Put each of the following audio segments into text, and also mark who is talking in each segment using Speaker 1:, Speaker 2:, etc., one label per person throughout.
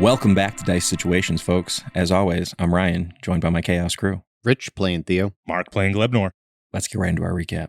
Speaker 1: Welcome back to Dicey Situations, folks. As always, I'm Ryan, joined by my Chaos crew.
Speaker 2: Rich playing Theo.
Speaker 3: Mark playing Glebnor.
Speaker 1: Let's get right into our recap.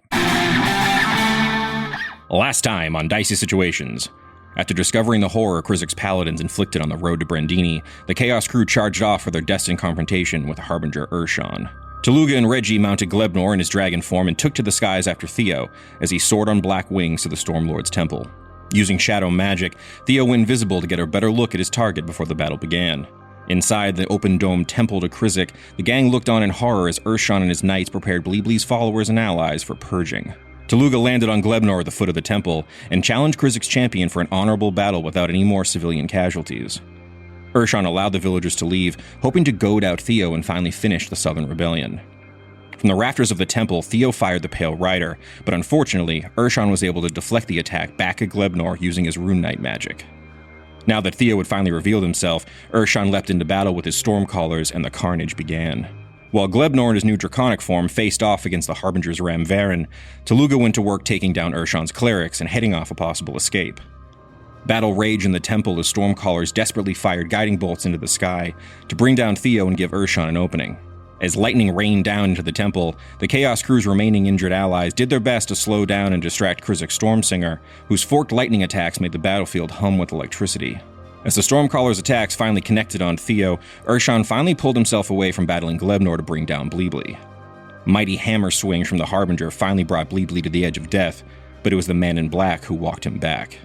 Speaker 1: Last time on Dicey Situations. After discovering the horror Krizik's paladins inflicted on the road to Brandini, the Chaos crew charged off for their destined confrontation with Harbinger Urshan. Taluga and Reggie mounted Glebnor in his dragon form and took to the skies after Theo, as he soared on black wings to the Stormlord's temple. Using shadow magic, Theo went invisible to get a better look at his target before the battle began. Inside the open-domed temple to Krizik, the gang looked on in horror as Urshan and his knights prepared Bleeblee's followers and allies for purging. Taluga landed on Glebnor at the foot of the temple and challenged Krizik's champion for an honorable battle without any more civilian casualties. Urshan allowed the villagers to leave, hoping to goad out Theo and finally finish the Southern Rebellion. From the rafters of the temple, Theo fired the Pale Rider, but unfortunately, Urshan was able to deflect the attack back at Glebnor using his Rune Knight magic. Now that Theo had finally revealed himself, Urshan leapt into battle with his Stormcallers and the carnage began. While Glebnor in his new draconic form faced off against the Harbinger's Ram Varen, Taluga went to work taking down Urshan's clerics and heading off a possible escape. Battle raged in the temple as Stormcallers desperately fired guiding bolts into the sky to bring down Theo and give Urshan an opening. As lightning rained down into the temple, the Chaos Crew's remaining injured allies did their best to slow down and distract Krizik's Stormsinger, whose forked lightning attacks made the battlefield hum with electricity. As the Stormcaller's attacks finally connected on Theo, Urshan finally pulled himself away from battling Glebnor to bring down Bleeblee. Mighty hammer swings from the Harbinger finally brought Bleeblee to the edge of death, but it was the man in black who walked him back.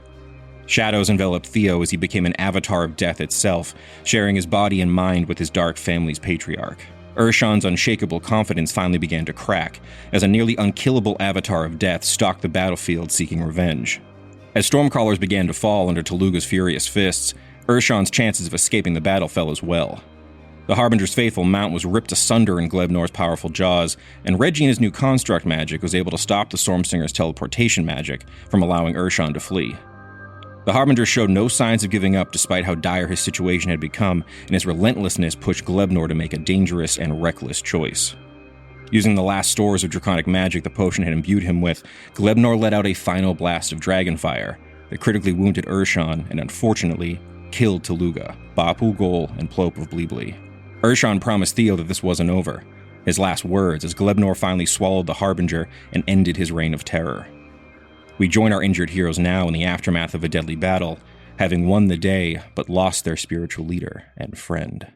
Speaker 1: Shadows enveloped Theo as he became an avatar of death itself, sharing his body and mind with his dark family's patriarch. Urshan's unshakable confidence finally began to crack, as a nearly unkillable avatar of death stalked the battlefield seeking revenge. As Stormcallers began to fall under Taluga's furious fists, Urshan's chances of escaping the battle fell as well. The Harbinger's faithful mount was ripped asunder in Glebnor's powerful jaws, and Reggie and his new construct magic was able to stop the Stormsinger's teleportation magic from allowing Urshan to flee. The Harbinger showed no signs of giving up despite how dire his situation had become, and his relentlessness pushed Glebnor to make a dangerous and reckless choice. Using the last stores of draconic magic the potion had imbued him with, Glebnor let out a final blast of dragonfire that critically wounded Urshan and unfortunately killed Taluga, Bapu Gol, and Ploop of Bleeblee. Urshan promised Theo that this wasn't over, his last words as Glebnor finally swallowed the Harbinger and ended his reign of terror. We join our injured heroes now in the aftermath of a deadly battle, having won the day but lost their spiritual leader and friend.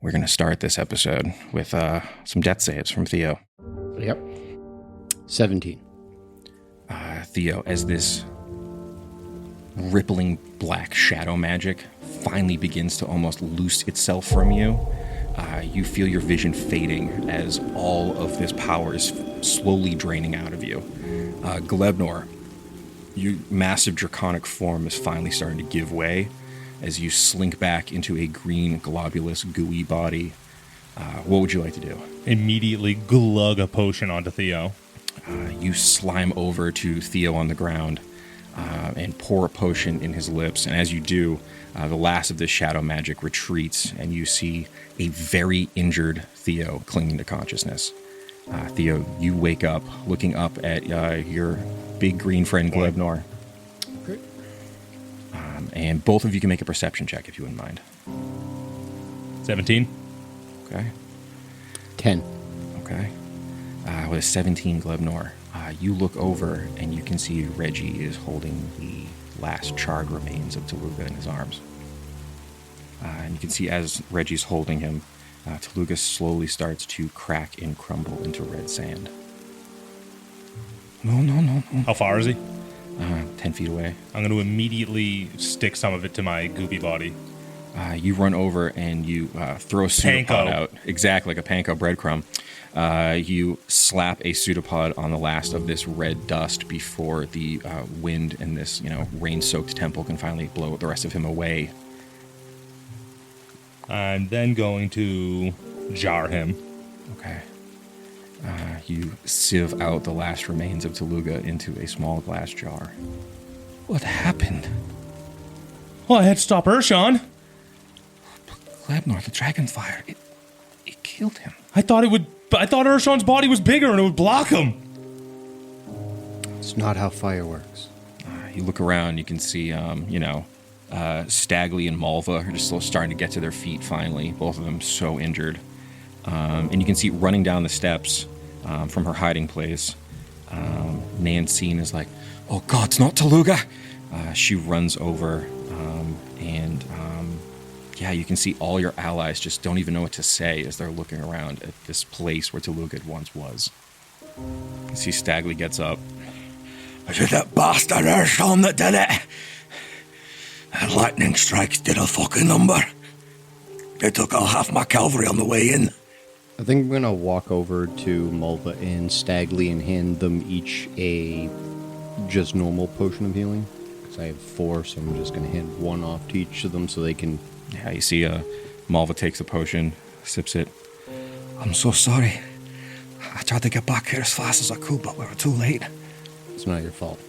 Speaker 1: We're going to start this episode with some death saves from Theo.
Speaker 2: Yep. 17.
Speaker 1: Theo, as this rippling black shadow magic finally begins to almost loose itself from you, you feel your vision fading as all of this power is slowly draining out of you. Glebnor, your massive draconic form is finally starting to give way as you slink back into a green, globulous, gooey body. What would you like to do?
Speaker 3: Immediately glug a potion onto Theo.
Speaker 1: You slime over to Theo on the ground and pour a potion in his lips, and as you do, the last of this shadow magic retreats, and you see a very injured Theo clinging to consciousness. Theo, you wake up looking up at your big green friend Glebnor.
Speaker 2: Great.
Speaker 1: And both of you can make a perception check if you wouldn't mind.
Speaker 3: 17.
Speaker 1: Okay.
Speaker 2: 10.
Speaker 1: Okay. With a 17, Glebnor, you look over and you can see Reggie is holding the last charred remains of Taluga in his arms. And you can see as Reggie's holding him, Taluga slowly starts to crack and crumble into red sand. No.
Speaker 3: How far is he?
Speaker 1: 10 feet away.
Speaker 3: I'm going to immediately stick some of it to my goopy body.
Speaker 1: You run over and you throw a pseudopod out. Exactly, like a panko breadcrumb. You slap a pseudopod on the last of this red dust before the wind in this, rain-soaked temple can finally blow the rest of him away.
Speaker 3: I'm then going to jar him.
Speaker 1: Okay. You sieve out the last remains of Taluga into a small glass jar. What happened?
Speaker 3: Well, I had to stop Urshan.
Speaker 1: Glebnor, the dragonfire, it killed him.
Speaker 3: I thought Urshan's body was bigger and it would block him.
Speaker 2: It's not how fire works.
Speaker 1: You look around, you can see, Stagley and Malva are just still starting to get to their feet finally, both of them so injured. And you can see running down the steps from her hiding place, Nancine is like, "Oh God, it's not Taluga!" She runs over, and you can see all your allies just don't even know what to say as they're looking around at this place where Taluga once was. You see Stagley gets up.
Speaker 4: "Is it that bastard Ershon that did it? And lightning strikes did a fucking number. They took all half my cavalry on the way in."
Speaker 2: I think I'm going to walk over to Malva and Stagley and hand them each a just normal potion of healing. Because I have 4, so I'm just going to hand one off to each of them so they can...
Speaker 1: Yeah, you see Malva takes the potion, sips it.
Speaker 4: "I'm so sorry. I tried to get back here as fast as I could, but we were too late.
Speaker 2: It's not your fault.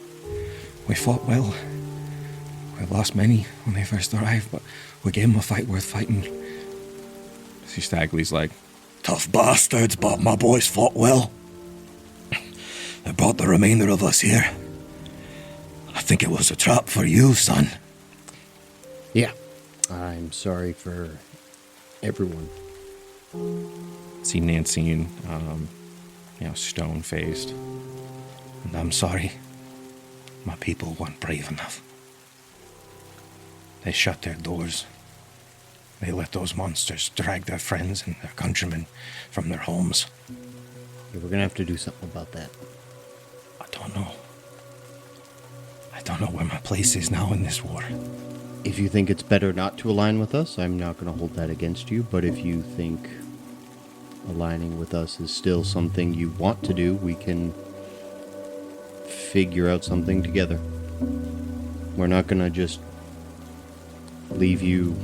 Speaker 4: We fought well. We lost many when they first arrived, but we gave them a fight worth fighting.
Speaker 1: See Stagley's like,
Speaker 4: Tough bastards, but my boys fought well. They brought the remainder of us here. I think it was a trap for you, son."
Speaker 2: Yeah. I'm sorry for everyone.
Speaker 1: see Nancine, stone-faced.
Speaker 4: "And I'm sorry. My people weren't brave enough. They shut their doors. They let those monsters drag their friends and their countrymen from their homes.
Speaker 2: Yeah, we're going to have to do something about that.
Speaker 4: I don't know. I don't know where my place is now in this war.
Speaker 2: If you think it's better not to align with us, I'm not going to hold that against you. But if you think aligning with us is still something you want to do, we can figure out something together. We're not going to just leave you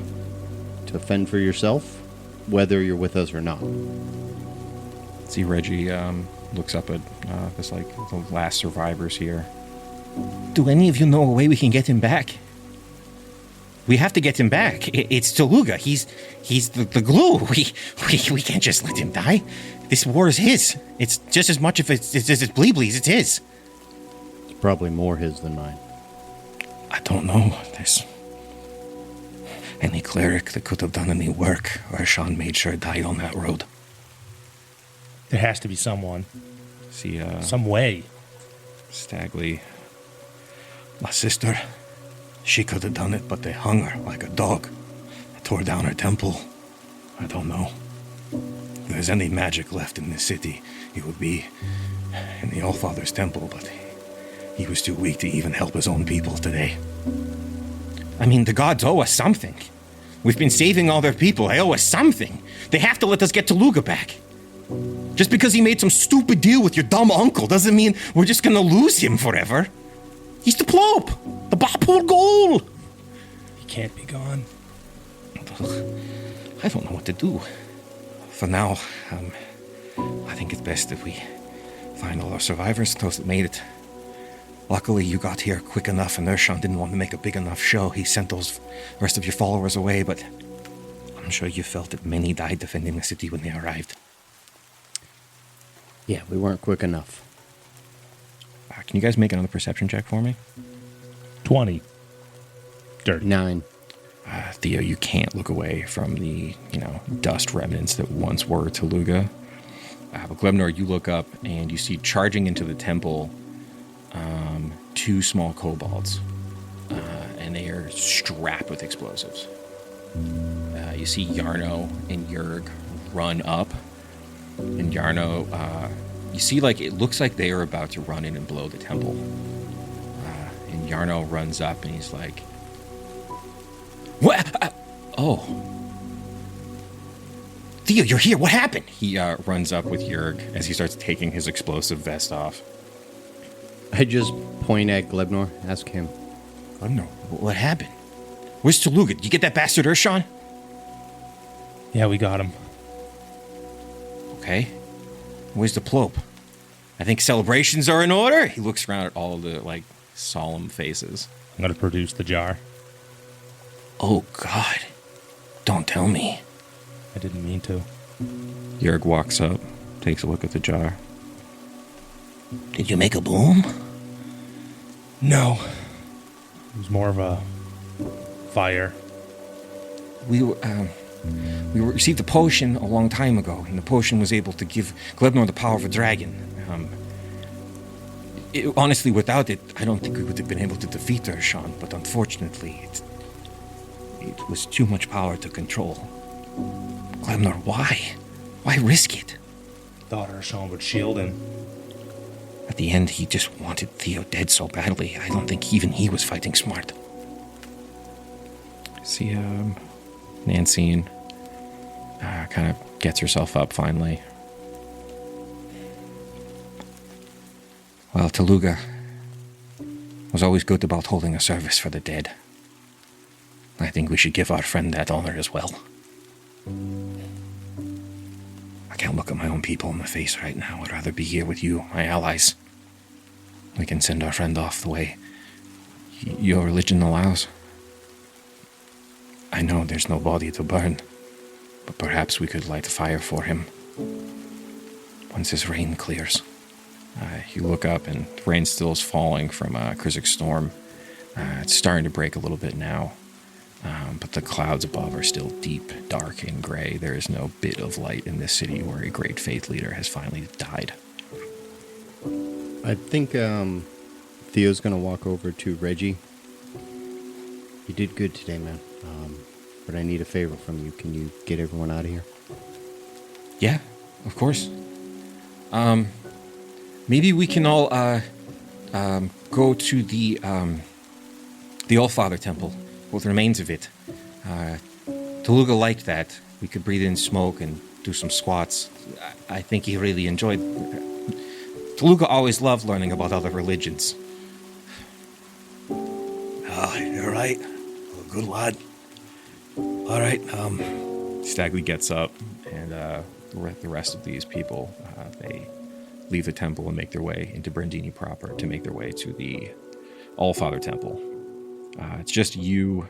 Speaker 2: to fend for yourself, whether you're with us or not.
Speaker 1: See Reggie looks up at the last survivors here.
Speaker 5: Do any of you know a way we can get him back? We have to get him back. It's Taluga. He's the glue. We can't just let him die. This war is his. It's just as much if it's Bleeblee's. It's his.
Speaker 2: It's probably more his than mine.
Speaker 4: I don't know. There's any cleric that could have done any work, Ershon made sure died on that road.
Speaker 3: There has to be someone.
Speaker 1: See
Speaker 3: Some way.
Speaker 1: Stagley.
Speaker 4: My sister, she could have done it, but they hung her like a dog. They tore down her temple. I don't know. If there's any magic left in this city, it would be in the Allfather's temple, but he was too weak to even help his own people today.
Speaker 5: I mean, the gods owe us something. We've been saving all their people. They owe us something. They have to let us get Taluga back. Just because he made some stupid deal with your dumb uncle doesn't mean we're just gonna lose him forever. He's the Ploop, the Bapur goal.
Speaker 3: He can't be gone.
Speaker 4: I don't know what to do. For now, I think it's best if we find all our survivors, those that made it. Luckily, you got here quick enough, and Ershon didn't want to make a big enough show. He sent those rest of your followers away, but I'm sure you felt that many died defending the city when they arrived.
Speaker 2: Yeah, we weren't quick enough.
Speaker 1: Can you guys make another perception check for me?
Speaker 3: 20. Dirty.
Speaker 2: 9.
Speaker 1: Theo, you can't look away from the, dust remnants that once were Taluga. But Glebnor, you look up and you see charging into the temple 2 small kobolds. And they are strapped with explosives. You see Yarno and Yerg run up. And Yarno, you see, it looks like they are about to run in and blow the temple. And Yarno runs up and he's like,
Speaker 5: What? Oh. Theo, you're here. What happened?
Speaker 1: He runs up with Yerg as he starts taking his explosive vest off.
Speaker 2: I just point at Glebnor, ask him.
Speaker 5: Glebnor, what happened? Where's Taluga? Did you get that bastard Ershon?
Speaker 3: Yeah, we got him.
Speaker 5: Okay. Where's the Ploop? I think celebrations are in order.
Speaker 1: He looks around at all the, solemn faces.
Speaker 3: I'm going to produce the jar.
Speaker 4: Oh, God. Don't tell me.
Speaker 3: I didn't mean to.
Speaker 1: Yerg walks up, takes a look at the jar.
Speaker 4: Did you make a boom?
Speaker 3: No. It was more of a fire.
Speaker 4: We received a potion a long time ago, and the potion was able to give Glebnor the power of a dragon. Honestly, without it, I don't think we would have been able to defeat Urshan, but unfortunately, it was too much power to control. Glebnor, why? Why risk it?
Speaker 3: Thought Urshan would shield him.
Speaker 4: At the end, he just wanted Theo dead so badly, I don't think even he was fighting smart.
Speaker 1: See, Nancine kind of gets herself up finally.
Speaker 4: Well, Teluga was always good about holding a service for the dead. I think we should give our friend that honor as well. I can't look at my own people in the face right now. I'd rather be here with you, my allies. We can send our friend off the way your religion allows. I know there's no body to burn, but perhaps we could light a fire for him once his rain clears.
Speaker 1: You look up and rain still is falling from Krizik's storm. It's starting to break a little bit now, but the clouds above are still deep, dark, and gray. There is no bit of light in this city where a great faith leader has finally died.
Speaker 2: I think Theo's going to walk over to Reggie. You did good today, man. But I need a favor from you. Can you get everyone out of here?
Speaker 4: Yeah, of course. Maybe we can all go to the Allfather Temple, with remains of it. Teluga liked that. We could breathe in smoke and do some squats. I think he really enjoyed. Teluga always loved learning about other religions.
Speaker 5: You're right. Good lad. All right.
Speaker 1: Stagley gets up, and the rest of these people, they leave the temple and make their way into Brandini proper to make their way to the Allfather Temple. It's just you,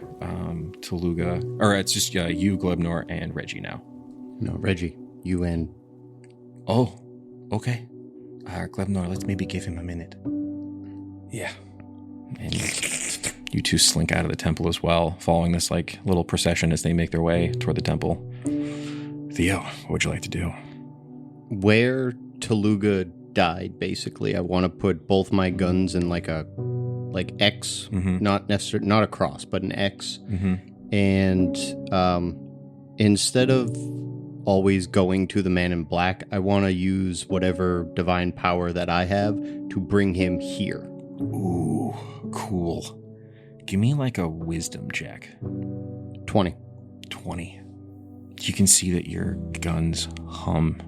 Speaker 1: Teluga, or it's just you, Glebnor, and Reggie now.
Speaker 2: No, Reggie, you and...
Speaker 4: Oh, okay. Glebnor, let's maybe give him a minute.
Speaker 5: Yeah.
Speaker 1: And you two slink out of the temple as well, following this little procession as they make their way toward the temple. Theo, what would you like to do?
Speaker 2: Where Teluga died, basically, I want to put both my guns in a X, not necessarily, not a cross, but an X. And instead of always going to the man in black, I want to use whatever divine power that I have to bring him here.
Speaker 1: Ooh, cool. Give me a wisdom check.
Speaker 2: 20.
Speaker 1: 20. You can see that your guns hum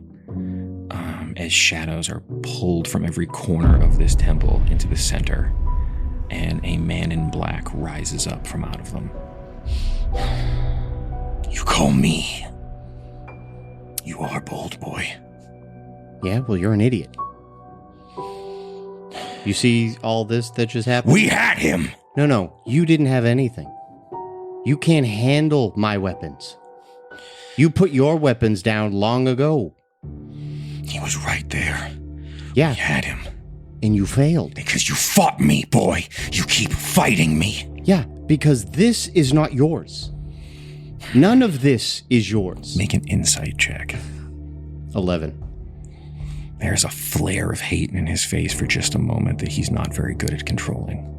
Speaker 1: as shadows are pulled from every corner of this temple into the center, and a man in black rises up from out of them.
Speaker 5: You call me? You are bold, boy.
Speaker 2: Yeah, well, you're an idiot. You see all this that just happened?
Speaker 5: We had him!
Speaker 2: No, you didn't have anything. You can't handle my weapons. You put your weapons down long ago.
Speaker 5: He was right there.
Speaker 2: Yeah.
Speaker 5: We had him.
Speaker 2: And you failed.
Speaker 5: Because you fought me, boy. You keep fighting me.
Speaker 2: Yeah, because this is not yours. None of this is yours.
Speaker 1: Make an insight check.
Speaker 2: 11.
Speaker 1: There's a flare of hate in his face for just a moment that he's not very good at controlling.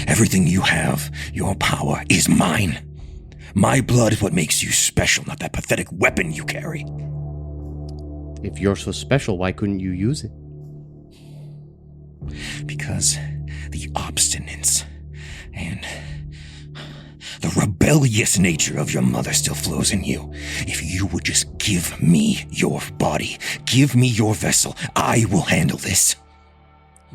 Speaker 5: Everything you have, your power, is mine. My blood is what makes you special, not that pathetic weapon you carry.
Speaker 2: If you're so special, why couldn't you use it?
Speaker 5: Because the obstinance and the rebellious nature of your mother still flows in you. If you would just give me your body, give me your vessel, I will handle this.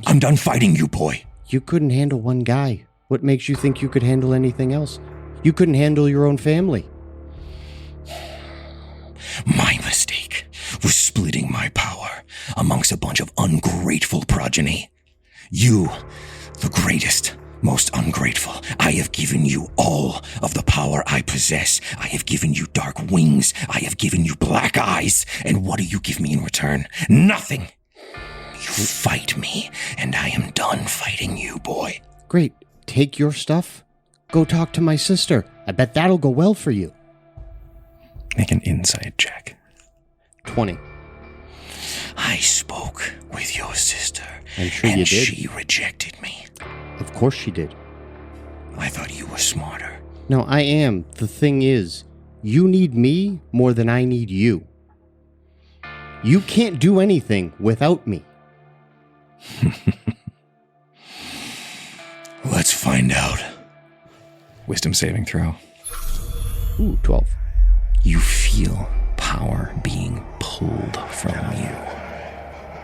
Speaker 5: I'm done fighting you, boy.
Speaker 2: You couldn't handle one guy. What makes you think you could handle anything else? You couldn't handle your own family.
Speaker 5: My mistake was splitting my power amongst a bunch of ungrateful progeny. You, the greatest, most ungrateful. I have given you all of the power I possess. I have given you dark wings. I have given you black eyes. And what do you give me in return? Nothing. You fight me, and I am done fighting you, boy.
Speaker 2: Great. Take your stuff. Go talk to my sister. I bet that'll go well for you.
Speaker 1: Make an insight check.
Speaker 2: 20.
Speaker 5: I spoke with your sister,
Speaker 2: I'm sure
Speaker 5: and
Speaker 2: you did.
Speaker 5: she rejected me.
Speaker 2: Of course she did.
Speaker 5: I thought you were smarter.
Speaker 2: No, I am. The thing is, you need me more than I need you. You can't do anything without me.
Speaker 5: Let's find out.
Speaker 1: Wisdom saving throw.
Speaker 2: Ooh, 12.
Speaker 1: You feel power being pulled from you.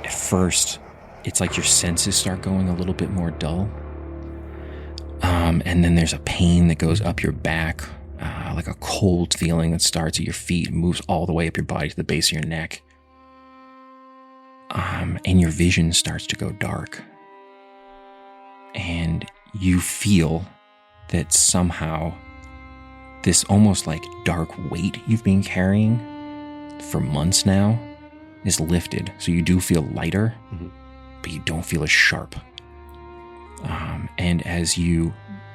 Speaker 1: At first, it's like your senses start going a little bit more dull. And then there's a pain that goes up your back, like a cold feeling that starts at your feet and moves all the way up your body to the base of your neck. And your vision starts to go dark. And you feel that somehow this almost like dark weight you've been carrying for months now is lifted. So you do feel lighter, but you don't feel as sharp. And as you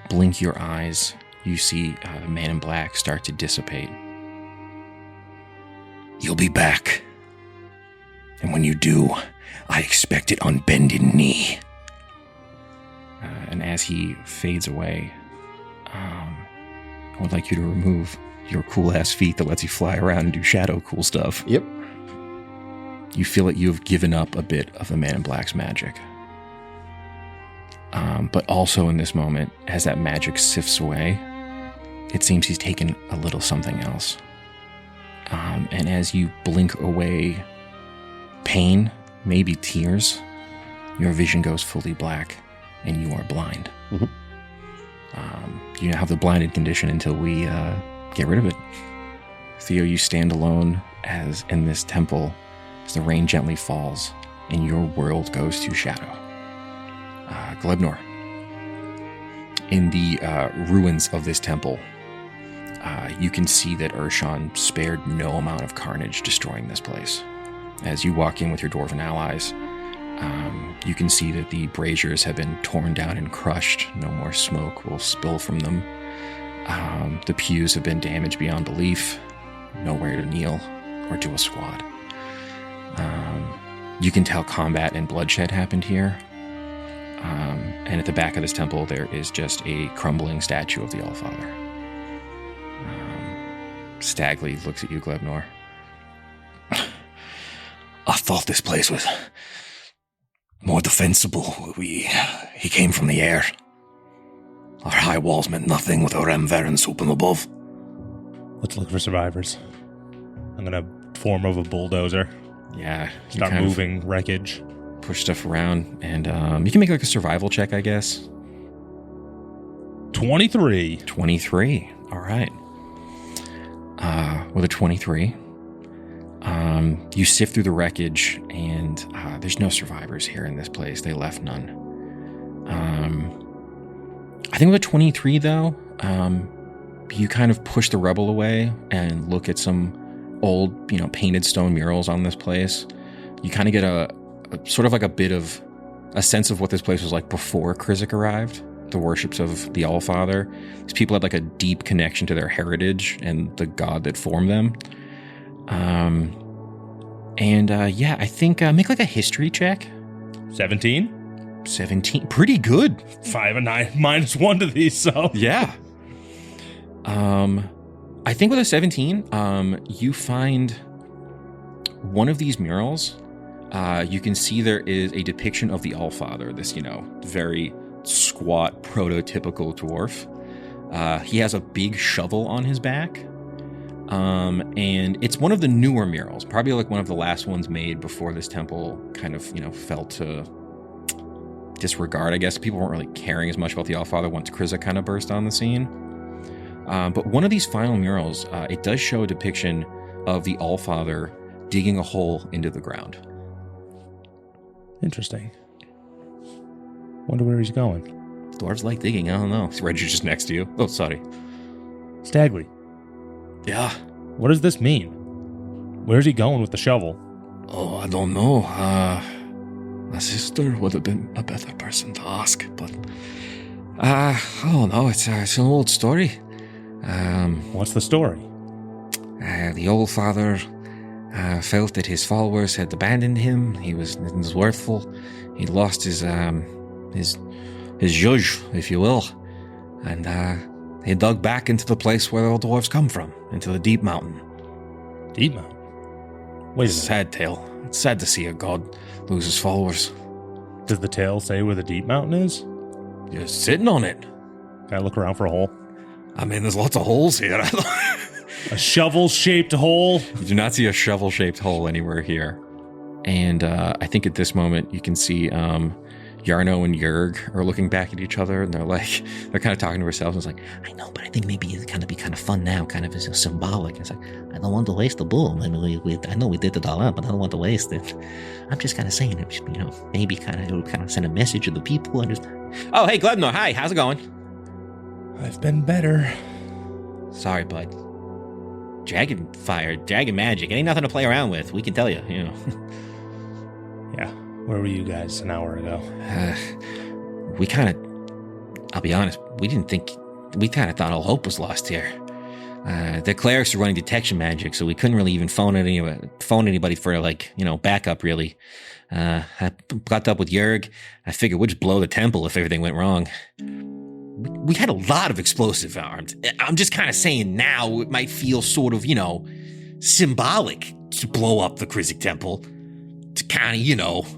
Speaker 1: blink your eyes, you see the man in black start to dissipate.
Speaker 5: You'll be back. And when you do, I expect it on bended knee.
Speaker 1: And as he fades away, I would like you to remove your cool-ass feat that lets you fly around and do shadow cool stuff.
Speaker 2: Yep.
Speaker 1: You feel that you've given up a bit of the Man in Black's magic. But also in this moment, as that magic sifts away, it seems he's taken a little something else. And as you blink away pain, maybe tears, your vision goes fully black and you are blind. You now have the blinded condition until we get rid of it. Theo, you stand alone as in this temple as the rain gently falls and your world goes to shadow. Glebnor, in the ruins of this temple, you can see that Urshan spared no amount of carnage destroying this place. As you walk in with your dwarven allies, you can see that the braziers have been torn down and crushed. No more smoke will spill from them. The pews have been damaged beyond belief. Nowhere to kneel or do a squat. You can tell combat and bloodshed happened here. And at the back of this temple, there is just a crumbling statue of the Allfather. Stagley looks at you, Glebnor.
Speaker 5: I thought this place was more defensible. He came from the air. Our high walls meant nothing with our Varens open above.
Speaker 3: Let's look for survivors. I'm gonna form of a bulldozer.
Speaker 1: Yeah.
Speaker 3: Start moving wreckage.
Speaker 1: Push stuff around, and you can make like a survival check, I guess.
Speaker 3: 23.
Speaker 1: 23. All right. With a 23, you sift through the wreckage, and there's no survivors here in this place. They left none. I think with a 23, though, you kind of push the rubble away and look at some old, painted stone murals on this place. You kind of get a sort of like a bit of a sense of what this place was like before Krizik arrived, the worships of the Allfather. These people had like a deep connection to their heritage and the god that formed them. I think make like a history check.
Speaker 3: 17?
Speaker 1: 17. Pretty good.
Speaker 3: 5 and 9 -1 to these, so.
Speaker 1: Yeah. I think with a 17, you find one of these murals. You can see there is a depiction of the Allfather, this, very squat, prototypical dwarf. He has a big shovel on his back. And it's one of the newer murals, probably like one of the last ones made before this temple kind of, fell to disregard, I guess. People weren't really caring as much about the Allfather once Krizik kind of burst on the scene. But one of these final murals, it does show a depiction of the Allfather digging a hole into the ground.
Speaker 3: Interesting. Wonder where he's going.
Speaker 1: Dwarves like digging, I don't know. Reggie's just next to you. Oh, sorry.
Speaker 3: Stagley,
Speaker 5: Yeah.
Speaker 3: what does this mean? Where's he going with the shovel?
Speaker 5: Oh, I don't know.
Speaker 4: My sister would have been a better person to ask, but I don't know. It's an old story.
Speaker 3: What's the story?
Speaker 4: The old father felt that his followers had abandoned him. He was worthful. He'd lost his judge, if you will, and he dug back into the place where all dwarves come from, into the deep mountain.
Speaker 3: Deep mountain. Wait a minute.
Speaker 4: Sad tale. It's sad to see a god lose his followers.
Speaker 3: Does the tale say where the deep mountain is?
Speaker 4: You're sitting on it.
Speaker 3: Can I look around for a hole?
Speaker 4: I mean, there's lots of holes here.
Speaker 3: A shovel-shaped hole?
Speaker 1: You do not see a shovel-shaped hole anywhere here. And I think at this moment you can see Yarno and Yerg are looking back at each other, and they're kind of talking to themselves. And it's like,
Speaker 6: I know, but I think maybe it's kind of fun now, kind of as a symbolic. It's like, I don't want to waste the boom. I mean, I know we did it all out, but I don't want to waste it. I'm just kind of saying it, maybe it would kind of send a message to the people. And just,
Speaker 1: oh, hey, Glebnor, hi, how's it going?
Speaker 3: I've been better.
Speaker 1: Sorry, bud. Dragon fire, dragon magic, it ain't nothing to play around with. We can tell you,
Speaker 3: Yeah. Where were you guys an hour ago?
Speaker 1: We kind of, I'll be honest, we kind of thought all hope was lost here. The clerics are running detection magic, so we couldn't really even phone anybody for backup, really. I got up with Yerg. I figured we'd just blow the temple if everything went wrong. We had a lot of explosive arms. I'm just kind of saying now it might feel sort of, symbolic to blow up the Krizik temple. To kind of,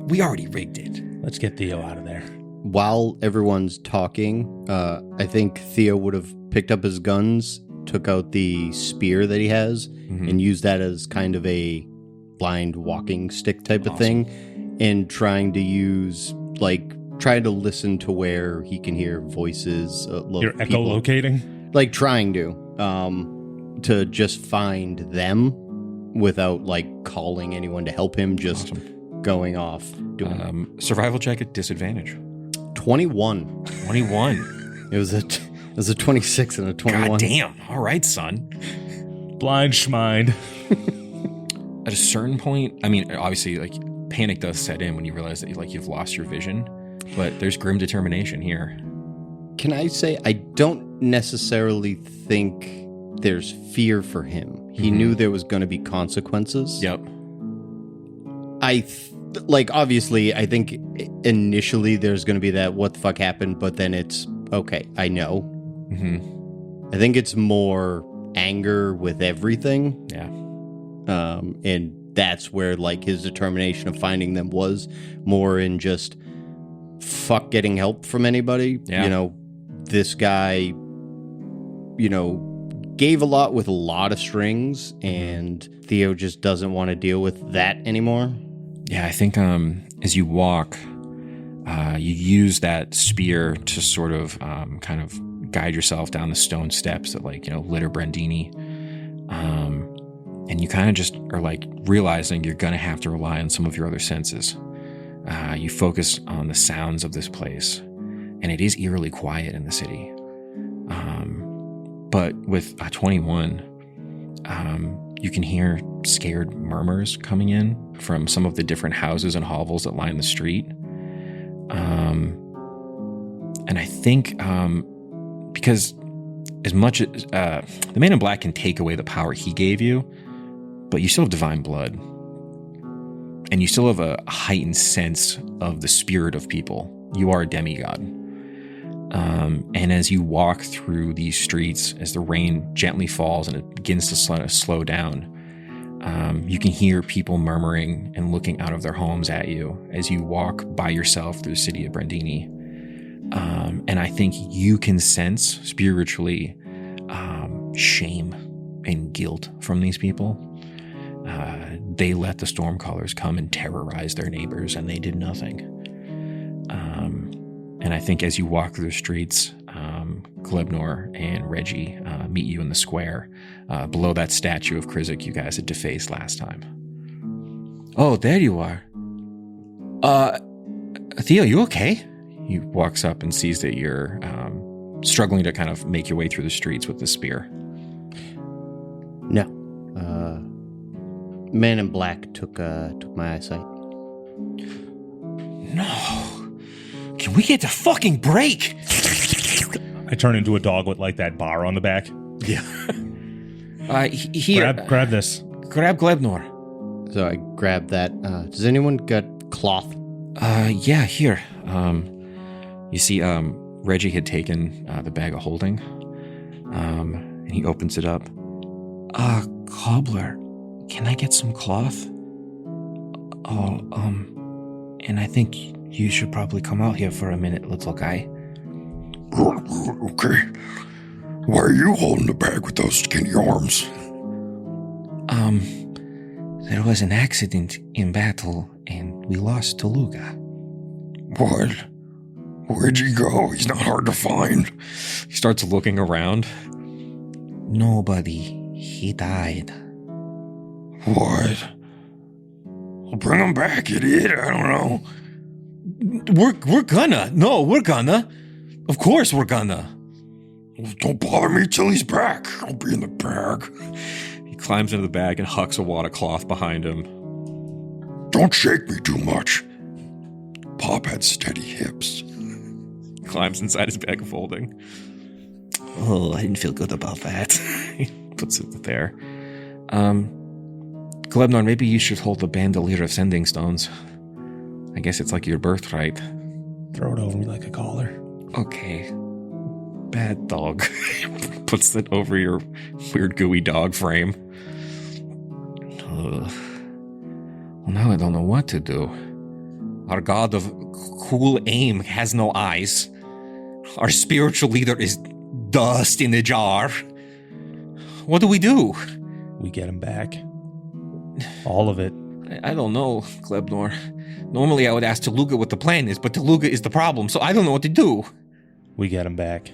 Speaker 1: we already rigged it.
Speaker 3: Let's get Theo out of there.
Speaker 2: While everyone's talking, I think Theo would have picked up his guns, took out the spear that he has, and used that as kind of a blind walking stick type of thing, and trying to listen to where he can hear voices.
Speaker 3: You're echolocating?
Speaker 2: Trying to just find them without calling anyone to help him, just going off doing
Speaker 1: survival check at disadvantage.
Speaker 2: 21.
Speaker 1: 21.
Speaker 2: It was a 26 and a 21.
Speaker 1: God damn. All right, son.
Speaker 3: Blind schmind.
Speaker 1: At a certain point, I mean, obviously, panic does set in when you realize that you've lost your vision, but there's grim determination here.
Speaker 2: Can I say I don't necessarily think there's fear for him. He knew there was going to be consequences.
Speaker 1: Yep.
Speaker 2: Obviously, I think initially there's going to be that what the fuck happened, but then it's, okay, I know. I think it's more anger with everything.
Speaker 1: Yeah.
Speaker 2: And that's where, his determination of finding them was more in just, fuck getting help from anybody.
Speaker 1: Yeah.
Speaker 2: This guy, gave a lot with a lot of strings, and Theo just doesn't want to deal with that anymore.
Speaker 1: Yeah, I think as you walk, you use that spear to sort of kind of guide yourself down the stone steps that litter Brandini. And you kind of just are realizing you're going to have to rely on some of your other senses. You focus on the sounds of this place, and it is eerily quiet in the city. But with a 21, you can hear scared murmurs coming in from some of the different houses and hovels that line the street. And I think because as much as the Man in Black can take away the power he gave you, but you still have divine blood. And you still have a heightened sense of the spirit of people. You are a demigod. And as you walk through these streets, as the rain gently falls and it begins to slow down, you can hear people murmuring and looking out of their homes at you as you walk by yourself through the city of Brandini. And I think you can sense spiritually shame and guilt from these people. They let the Stormcallers come and terrorize their neighbors, and they did nothing. And I think as you walk through the streets, Glebnor and Reggie meet you in the square below that statue of Krizik you guys had defaced last time. Oh, there you are. Theo, you okay? He walks up and sees that you're struggling to kind of make your way through the streets with the spear.
Speaker 2: No. Man in Black took my eyesight.
Speaker 5: No. Can we get a fucking break?
Speaker 3: I turn into a dog with like that bar on the back.
Speaker 5: Yeah. Here.
Speaker 3: Grab this.
Speaker 5: Grab Glebnor.
Speaker 2: So I grabbed that. Does anyone got cloth?
Speaker 1: Yeah, here. You see, Reggie had taken the bag of holding, and he opens it up. Cobbler, can I get some cloth? And I think you should probably come out here for a minute, little guy.
Speaker 7: Okay. Why are you holding the bag with those skinny arms?
Speaker 1: There was an accident in battle, and we lost Toluga.
Speaker 7: What? Where'd he go? He's not hard to find.
Speaker 1: He starts looking around. Nobody. He died.
Speaker 7: What? Well, bring him back, idiot. I don't know.
Speaker 5: We're gonna. Of course we're gonna.
Speaker 7: Well, don't bother me till he's back. I'll be in the bag.
Speaker 1: He climbs into the bag and hucks a wad of cloth behind him.
Speaker 7: Don't shake me too much. Pop had steady hips.
Speaker 1: He climbs inside his bag of holding.
Speaker 6: Oh, I didn't feel good about that.
Speaker 1: He puts it there. Glebnor, maybe you should hold the bandolier of sending stones. I guess it's like your birthright.
Speaker 3: Throw it over me like a collar.
Speaker 1: Okay. Bad dog. Puts it over your weird gooey dog frame. Well, now I don't know what to do. Our god of cool aim has no eyes. Our spiritual leader is dust in a jar. What do?
Speaker 3: We get him back. All of it.
Speaker 1: I don't know, Glebnor. Normally I would ask Toluga what the plan is, but Toluga is the problem, so I don't know what to do.
Speaker 3: We get him back.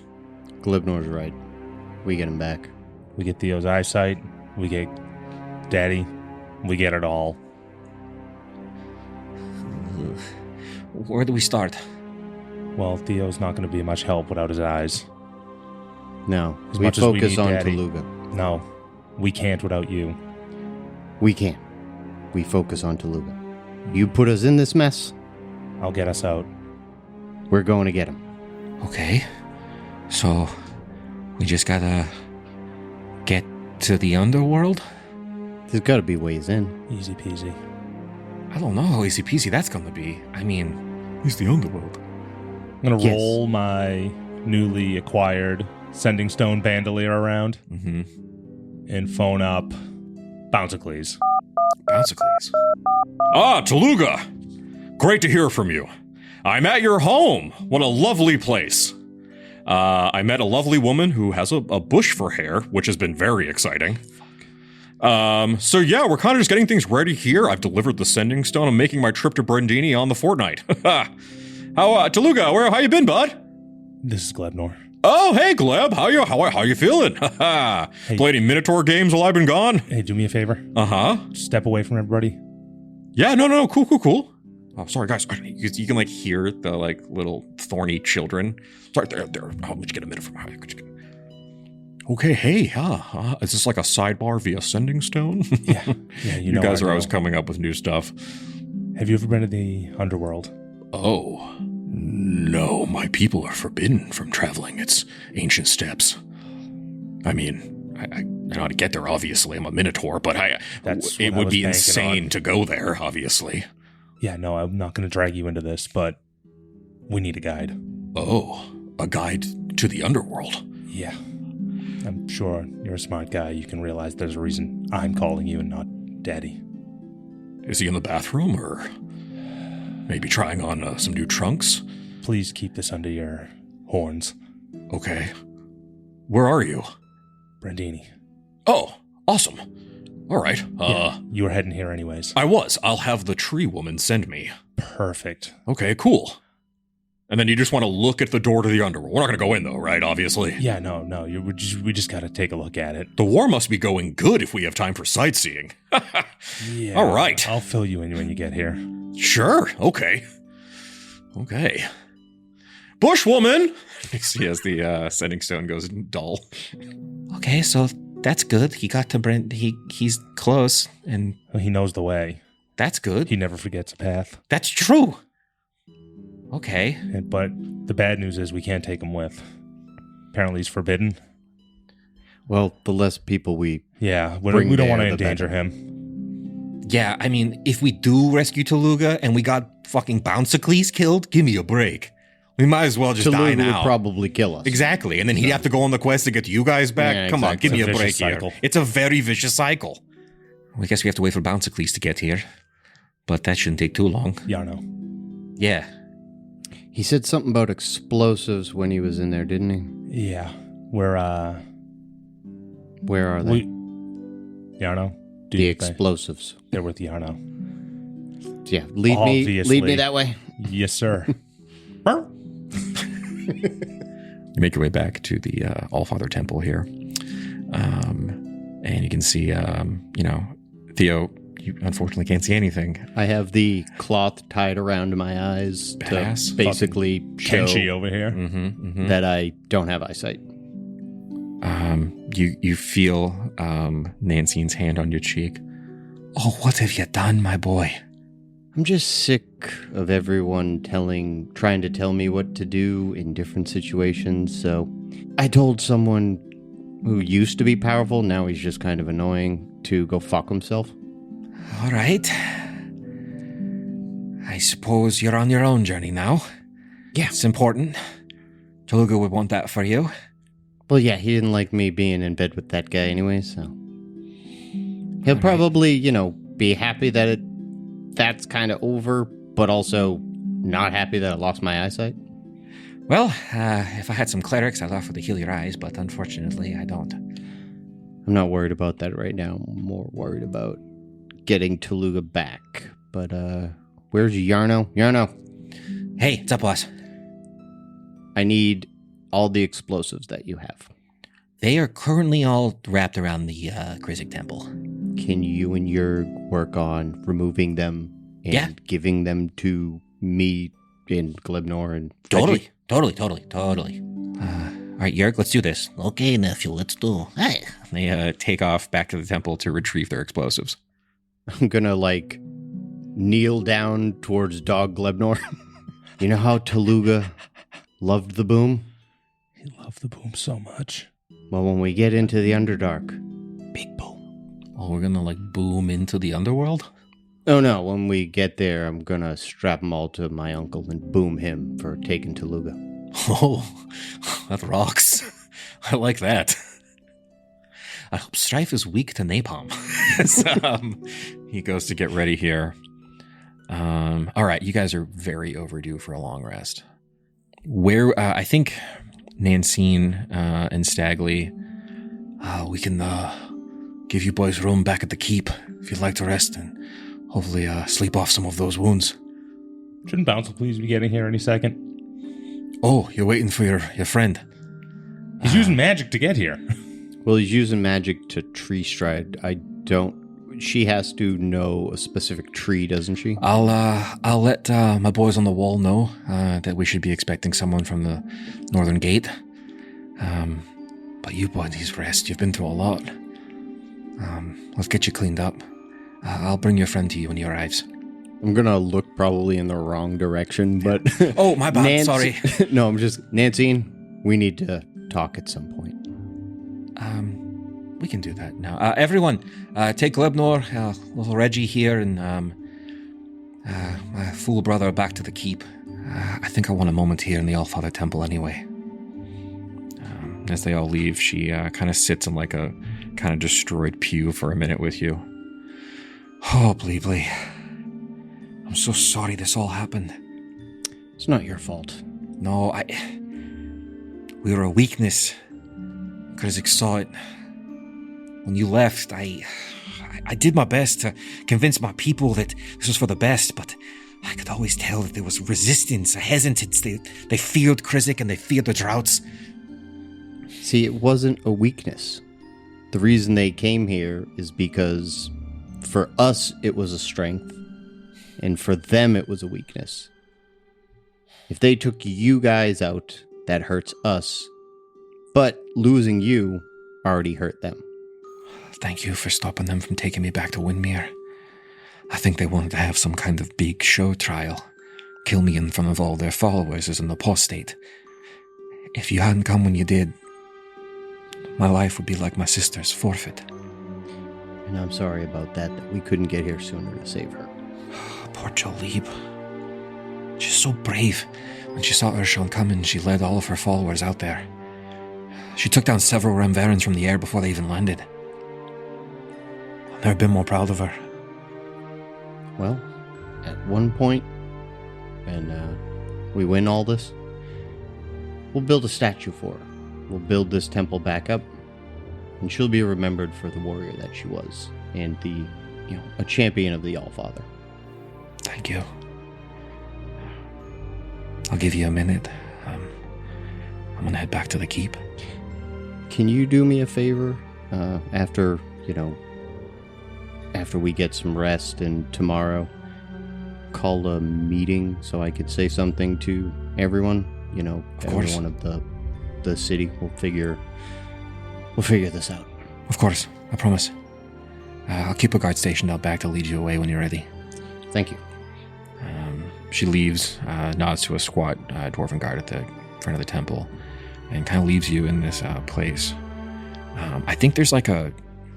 Speaker 2: Glebnor's right. We get him back.
Speaker 3: We get Theo's eyesight. We get Daddy. We get it all.
Speaker 1: Where do we start?
Speaker 3: Well, Theo's not going to be much help without his eyes.
Speaker 2: No,
Speaker 3: As
Speaker 2: we
Speaker 3: much as we
Speaker 2: focus
Speaker 3: need
Speaker 2: on
Speaker 3: Daddy.
Speaker 2: Toluga.
Speaker 3: No, we can't without you.
Speaker 2: We can't. We focus on Toluga. You put us in this mess,
Speaker 3: I'll get us out.
Speaker 2: we're going to get him.
Speaker 1: Okay. So, we just gotta get to the underworld?
Speaker 2: There's got to be ways in.
Speaker 3: Easy peasy.
Speaker 1: I don't know how easy peasy that's gonna be. I mean, it's the underworld.
Speaker 3: I'm going to
Speaker 2: Yes.
Speaker 3: roll my newly acquired sending stone bandolier around
Speaker 1: Mm-hmm.
Speaker 3: and phone up Bouncicles.
Speaker 1: Bouncicles.
Speaker 5: Ah, Toluga! Great to hear from you. I'm at your home. What a lovely place. I met a lovely woman who has a bush for hair, which has been very exciting. So yeah, we're kind of just getting things ready here. I've delivered the sending stone. I'm making my trip to Brandini on the fortnight. How, Toluga, how you been, bud?
Speaker 3: This is Glebnor.
Speaker 5: Oh, hey, Gleb. How you feeling?
Speaker 3: Hey.
Speaker 5: Play any Minotaur games while I've been gone?
Speaker 3: Hey, do me a favor.
Speaker 5: Uh-huh.
Speaker 3: Step away from everybody.
Speaker 5: Yeah, no, cool. Oh, sorry, guys. You can, like, hear the, like, little thorny children. Sorry, they're. Oh, let me get a minute from her. Okay, hey, is this like a sidebar via sending stone?
Speaker 3: Yeah,
Speaker 5: You
Speaker 3: know
Speaker 5: guys
Speaker 3: I
Speaker 5: are
Speaker 3: know.
Speaker 5: always coming up with new stuff.
Speaker 3: Have you ever been to the underworld?
Speaker 5: Oh, no, my people are forbidden from traveling its ancient steps. I mean, I know how to get there, obviously. I'm a Minotaur, but
Speaker 3: That's
Speaker 5: it
Speaker 3: what I
Speaker 5: would
Speaker 3: was
Speaker 5: be
Speaker 3: banking
Speaker 5: insane
Speaker 3: on.
Speaker 5: to go there, obviously.
Speaker 3: Yeah, no, I'm not going to drag you into this, but we need a guide.
Speaker 5: Oh, a guide to the underworld.
Speaker 3: Yeah. I'm sure you're a smart guy. You can realize there's a reason I'm calling you and not Daddy.
Speaker 5: Is he in the bathroom, or maybe trying on some new trunks?
Speaker 3: Please keep this under your horns.
Speaker 5: Okay. Where are you?
Speaker 3: Brandini.
Speaker 5: Oh, awesome. All right.
Speaker 3: Yeah, you were heading here anyways.
Speaker 5: I'll have the tree woman send me.
Speaker 3: Perfect.
Speaker 5: Okay, cool. And then you just want to look at the door to the underworld. We're not going to go in, though, right? Obviously.
Speaker 3: Yeah, no. We just got to take a look at it.
Speaker 5: The war must be going good if we have time for sightseeing.
Speaker 3: Yeah.
Speaker 5: All right.
Speaker 3: I'll fill you in when you get here.
Speaker 5: Sure. Okay. Bushwoman! You see as the sending stone goes dull.
Speaker 1: Okay, so
Speaker 5: That's good. He got to Brent. He's close, and
Speaker 3: He knows the way.
Speaker 5: that's good.
Speaker 3: He never forgets a path.
Speaker 5: That's true. Okay.
Speaker 3: But the bad news is we can't take him with. Apparently he's forbidden.
Speaker 2: Well, the less people we...
Speaker 3: Yeah,
Speaker 2: Bring
Speaker 3: we don't want to
Speaker 2: there, the
Speaker 3: endanger
Speaker 2: better.
Speaker 3: him.
Speaker 5: Yeah, I mean, if we do rescue Toluga and we got fucking Bouncicles killed, give me a break. We might as well just die
Speaker 2: Toluga
Speaker 5: now.
Speaker 2: would probably kill us.
Speaker 5: Exactly, and then he'd have to go on the quest to get you guys back.
Speaker 2: Yeah,
Speaker 5: Come on,
Speaker 2: exactly.
Speaker 5: give me
Speaker 3: It's
Speaker 5: a
Speaker 3: a
Speaker 5: break
Speaker 3: vicious
Speaker 5: here.
Speaker 3: cycle.
Speaker 5: It's a very vicious cycle. Well, I guess we have to wait for Bouncicles to get here, but that shouldn't take too long.
Speaker 3: Yarno.
Speaker 5: Yeah.
Speaker 2: He said something about explosives when he was in there, didn't he?
Speaker 3: Yeah. We're,
Speaker 2: Where are they?
Speaker 3: Yarno?
Speaker 2: The explosives.
Speaker 3: They're with Yarno.
Speaker 2: Yeah, lead
Speaker 3: Obviously.
Speaker 2: me that way.
Speaker 3: Yes, sir.
Speaker 1: You make your way back to the Allfather Temple here. And you can see, Theo, you unfortunately can't see anything.
Speaker 2: I have the cloth tied around my eyes
Speaker 1: Badass.
Speaker 2: to basically show
Speaker 3: Kenshi over here.
Speaker 1: Mm-hmm.
Speaker 2: that I don't have eyesight.
Speaker 1: You feel Nancy's hand on your cheek. Oh, what have you done, my boy?
Speaker 2: I'm just sick of everyone trying to tell me what to do in different situations, so I told someone who used to be powerful, now he's just kind of annoying, to go fuck himself.
Speaker 5: All right. I suppose you're on your own journey now.
Speaker 2: Yeah.
Speaker 5: It's important. Toluga would want that for you.
Speaker 2: Well, yeah, he didn't like me being in bed with that guy anyway, so... He'll probably, be happy that that's kind of over, but also not happy that I lost my eyesight.
Speaker 5: Well, if I had some clerics, I'd offer to heal your eyes, but unfortunately, I don't.
Speaker 2: I'm not worried about that right now. I'm more worried about getting Toluga back. But, where's Yarno? Yarno,
Speaker 5: Hey, what's up, boss?
Speaker 2: I need all the explosives that you have.
Speaker 5: They are currently all wrapped around the Krizik Temple.
Speaker 2: Can you and your work on removing them and
Speaker 5: Yeah.
Speaker 2: giving them to me in Glebnor and
Speaker 5: Totally.
Speaker 2: Reggie?
Speaker 5: All right, Yerk, let's do this.
Speaker 6: Okay, nephew, let's do. Hey,
Speaker 1: They take off back to the temple to retrieve their explosives.
Speaker 2: I'm gonna, kneel down towards Dog Glebnor. You know how Toluga loved the boom?
Speaker 3: He loved the boom so much.
Speaker 2: Well, when we get into the Underdark, big boom.
Speaker 1: Oh, we're gonna boom into the underworld?
Speaker 2: Oh no, when we get there, I'm gonna strap them all to my uncle and boom him for taking Toluga.
Speaker 1: Oh, that rocks. I like that.
Speaker 5: I hope Strife is weak to napalm.
Speaker 1: He goes to get ready here. All right, you guys are very overdue for a long rest. Where I think Nancine and Stagley, we can give you boys room back at the keep if you'd like to rest and hopefully sleep off some of those wounds.
Speaker 3: Shouldn't Bounce please be getting here any second?
Speaker 1: Oh, you're waiting for your friend.
Speaker 3: He's using magic to get here.
Speaker 2: Well, he's using magic to tree stride. She has to know a specific tree, doesn't she?
Speaker 1: I'll let my boys on the wall know that we should be expecting someone from the northern gate. But you boys rest. You've been through a lot. Let's get you cleaned up. I'll bring your friend to you when he arrives.
Speaker 2: I'm gonna look probably in the wrong direction, but...
Speaker 1: Oh, my bad. Sorry.
Speaker 2: No, I'm just... Nancine, we need to talk at some point.
Speaker 1: We can do that now. Everyone, take Glebnor, little Reggie here, and my fool brother back to the keep. I think I want a moment here in the Allfather Temple anyway. As they all leave, she kind of sits in a kind of destroyed pew for a minute with you. Oh, Ploopploopleen. I'm so sorry this all happened.
Speaker 2: It's not your fault.
Speaker 1: No, we were a weakness. Krizik saw it. When you left, I did my best to convince my people that this was for the best, but I could always tell that there was resistance, a hesitance. They feared Krizik and they feared the droughts.
Speaker 2: See, it wasn't a weakness. The reason they came here is because for us it was a strength, and for them it was a weakness. If they took you guys out, that hurts us, but losing you already hurt them.
Speaker 4: Thank you for stopping them from taking me back to Windmere. I think they wanted to have some kind of big show trial. Kill me in front of all their followers as an apostate. If you hadn't come when you did, my life would be like my sister's forfeit.
Speaker 2: And I'm sorry about that we couldn't get here sooner to save her.
Speaker 4: Poor Jolib. She's so brave. When she saw Urshan coming, she led all of her followers out there. She took down several Remverans from the air before they even landed. I've never been more proud of her.
Speaker 2: Well, at one point, when we win all this, we'll build a statue for her. We'll build this temple back up, and she'll be remembered for the warrior that she was, and a champion of the Allfather.
Speaker 4: Thank you. I'll give you a minute. I'm gonna head back to the keep.
Speaker 2: Can you do me a favor? After we get some rest and tomorrow, call a meeting so I could say something to everyone.
Speaker 4: Of course.
Speaker 2: Everyone of the city. We'll figure this out.
Speaker 4: Of course, I promise. I'll keep a guard stationed out back to lead you away when you're ready.
Speaker 2: Thank you.
Speaker 1: She leaves, nods to a squat dwarven guard at the front of the temple, and kind of leaves you in this place. I think there's like a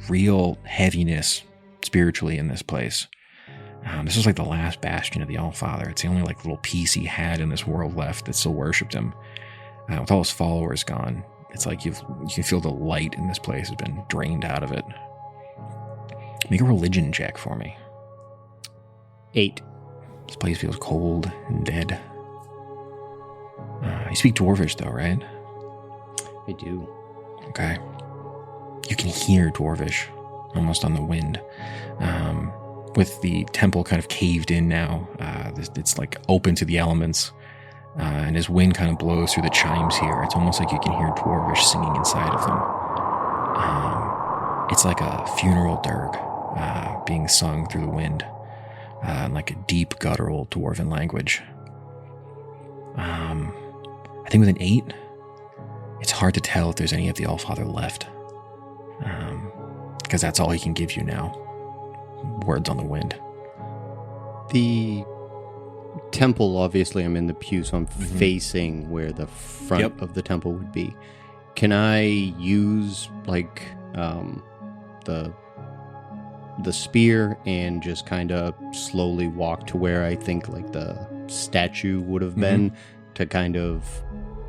Speaker 1: real heaviness spiritually in this place. This is like the last bastion of the Allfather. It's the only like little piece he had in this world left that still worshipped him. With all his followers gone, it's like you can feel the light in this place has been drained out of it. Make a religion check for me.
Speaker 2: 8.
Speaker 1: This place feels cold and dead. You speak Dwarvish though, right?
Speaker 2: I do.
Speaker 1: Okay. You can hear Dwarvish almost on the wind. With the temple kind of caved in now, it's like open to the elements. And as wind kind of blows through the chimes here, it's almost like you can hear Dwarvish singing inside of them. It's like a funeral dirge being sung through the wind. In like a deep guttural dwarven language. I think with an 8, it's hard to tell if there's any of the Allfather left. Because that's all he can give you now. Words on the wind.
Speaker 2: The temple, obviously I'm in the pew, so I'm facing where the front of the temple would be. Can I use like the spear and just kind of slowly walk to where I think like the statue would have been, to kind of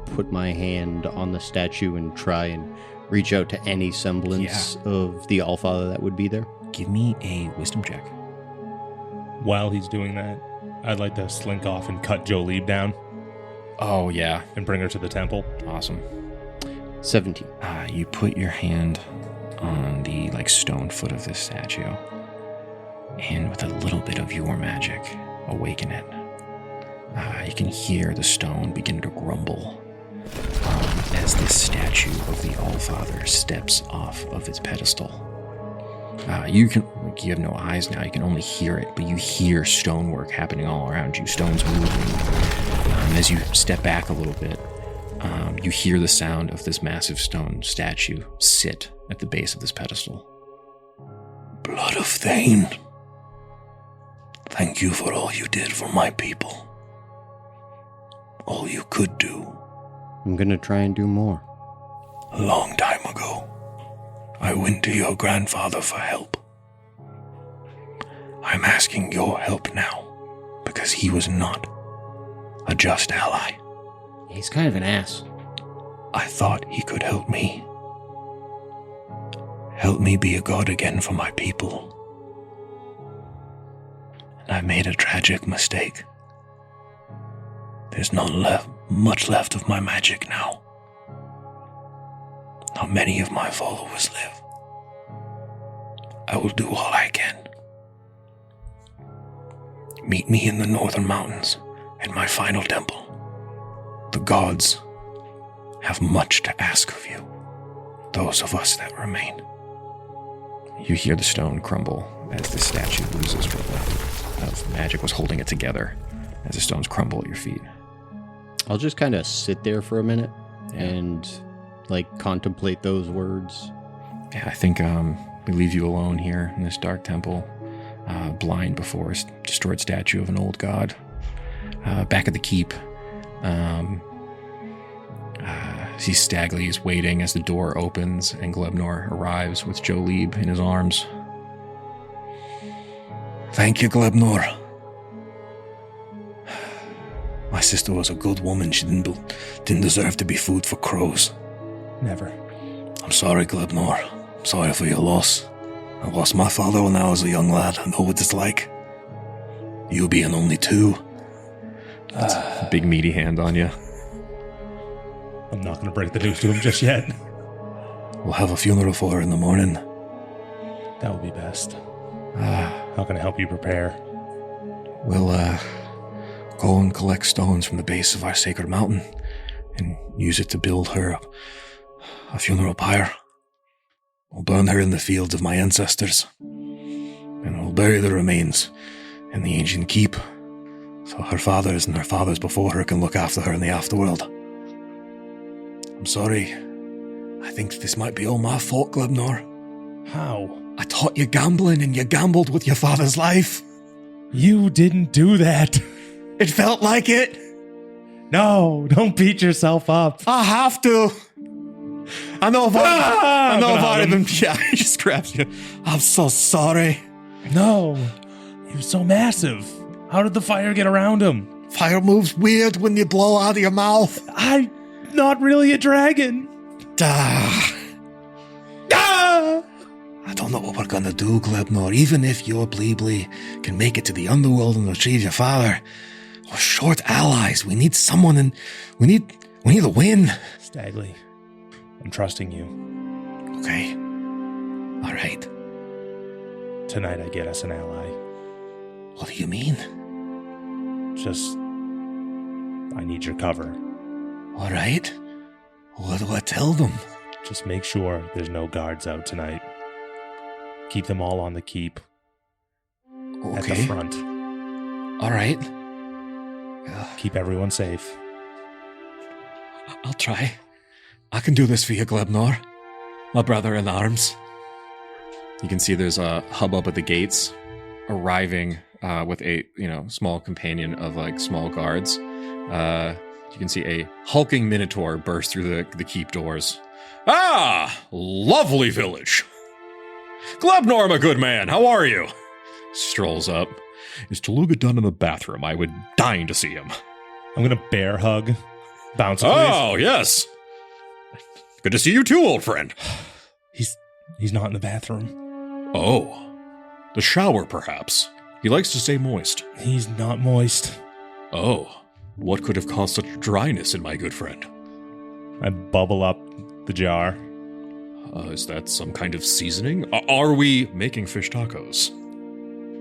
Speaker 2: put my hand on the statue and try and reach out to any semblance of the Allfather that would be there?
Speaker 1: Give me a wisdom check.
Speaker 3: While he's doing that, I'd like to slink off and cut Jolib down
Speaker 1: Oh, yeah.
Speaker 3: and bring her to the temple.
Speaker 1: Awesome.
Speaker 2: 17.
Speaker 1: You put your hand on the stone foot of this statue, and with a little bit of your magic, awaken it. You can hear the stone begin to grumble as this statue of the Allfather steps off of its pedestal. You have no eyes now, you can only hear it, but you hear stonework happening all around you, stones moving. As you step back a little bit, you hear the sound of this massive stone statue sit at the base of this pedestal.
Speaker 7: Blood of Thane, thank you for all you did for my people. All you could do.
Speaker 2: I'm gonna try and do more.
Speaker 7: A long time ago, I went to your grandfather for help. I'm asking your help now, because he was not a just ally.
Speaker 2: He's kind of an ass.
Speaker 7: I thought he could help me. Help me be a god again for my people. And I made a tragic mistake. There's not much left of my magic now. Not many of my followers live. I will do all I can. Meet me in the northern mountains at my final temple. The gods have much to ask of you, those of us that remain.
Speaker 1: You hear the stone crumble as the statue loses what of magic was holding it together, as the stones crumble at your feet.
Speaker 2: I'll just kind of sit there for a minute and contemplate those words.
Speaker 1: Yeah, I think we We leave you alone here in this dark temple, blind before a destroyed statue of an old god. Back at the keep, see Stagley is waiting as the door opens and Glebnor arrives with Jolib in his arms.
Speaker 7: Thank you, Glebnor. My sister was a good woman. She didn't deserve to be food for crows.
Speaker 3: Never.
Speaker 7: I'm sorry, Glebnor. I'm sorry for your loss. I lost my father when I was a young lad. I know what it's like. You being only 2.
Speaker 1: Big meaty hand on you.
Speaker 3: I'm not going to break the news to him just yet.
Speaker 7: We'll have a funeral for her in the morning.
Speaker 3: That would be best. How can I help you prepare?
Speaker 7: We'll go and collect stones from the base of our sacred mountain and use it to build her a funeral pyre. We'll burn her in the fields of my ancestors, and we'll bury the remains in the ancient keep, so her fathers and her fathers before her can look after her in the afterworld. I'm sorry. I think this might be all my fault, Glebnor.
Speaker 3: How?
Speaker 7: I taught you gambling, and you gambled with your father's life.
Speaker 3: You didn't do that.
Speaker 7: It felt like it.
Speaker 3: No, don't beat yourself up.
Speaker 7: I have to. I know if I them. Yeah, he just grabs you. I'm so sorry.
Speaker 3: No, he was so massive. How did the fire get around him?
Speaker 7: Fire moves weird when you blow out of your mouth.
Speaker 3: I'm not really a dragon.
Speaker 7: I don't know what we're gonna do, Glebnor. Even if your Bleeblee can make it to the underworld and retrieve your father, we're short allies. We need someone, and we need a win.
Speaker 3: Stagley, I'm trusting you.
Speaker 7: Okay. All right.
Speaker 3: Tonight I get us an ally.
Speaker 7: What do you mean?
Speaker 3: Just, I need your cover.
Speaker 7: All right. What do I tell them?
Speaker 3: Just make sure there's no guards out tonight. Keep them all on the keep.
Speaker 7: Okay.
Speaker 3: At the front.
Speaker 7: All right.
Speaker 3: Keep everyone safe.
Speaker 7: I'll try. I can do this for you, Glebnor. My brother in arms.
Speaker 1: You can see there's a hubbub at the gates, arriving with a small companion of small guards. You can see a hulking minotaur burst through the keep doors.
Speaker 5: Ah, lovely village. Glebnor, my good man, how are you? Strolls up. Is Toluga done in the bathroom? I would dying to see him.
Speaker 3: I'm gonna bear hug. Bounce, please.
Speaker 5: Oh, yes. Good to see you too, old friend.
Speaker 3: He's not in the bathroom.
Speaker 5: Oh, the shower, perhaps. He likes to stay moist.
Speaker 3: He's not moist.
Speaker 5: Oh, what could have caused such dryness in my good friend?
Speaker 3: I bubble up the jar.
Speaker 5: Is that some kind of seasoning? Are we making fish tacos?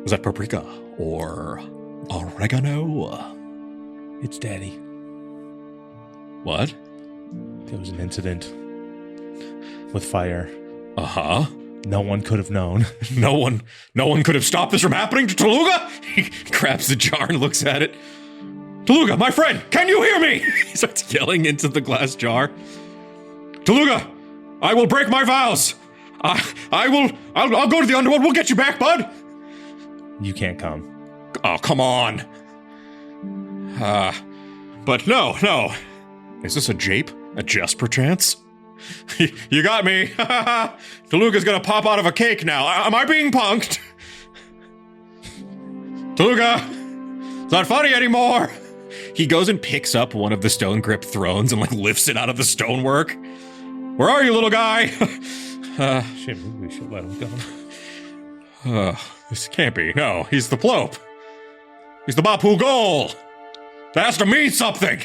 Speaker 5: Is that paprika or oregano?
Speaker 3: It's Daddy.
Speaker 5: What?
Speaker 3: There was an incident with fire.
Speaker 5: Uh-huh.
Speaker 3: No one could have known.
Speaker 5: No one could have stopped this from happening to Toluga? He grabs the jar and looks at it. Toluga, my friend, can you hear me? He starts yelling into the glass jar. Toluga, I will break my vows. I'll go to the underworld. We'll get you back, bud.
Speaker 3: You can't come.
Speaker 5: Oh, come on. But no. Is this a jape? A jest, perchance? You got me. Toluga's gonna pop out of a cake now. Am I being punked? Toluga, it's not funny anymore. He goes and picks up one of the stone grip thrones and lifts it out of the stonework. Where are you, little guy?
Speaker 3: Shit, maybe we should let him go.
Speaker 5: This can't be. No, he's the Ploop. He's the Bapu Gol. That has to mean something.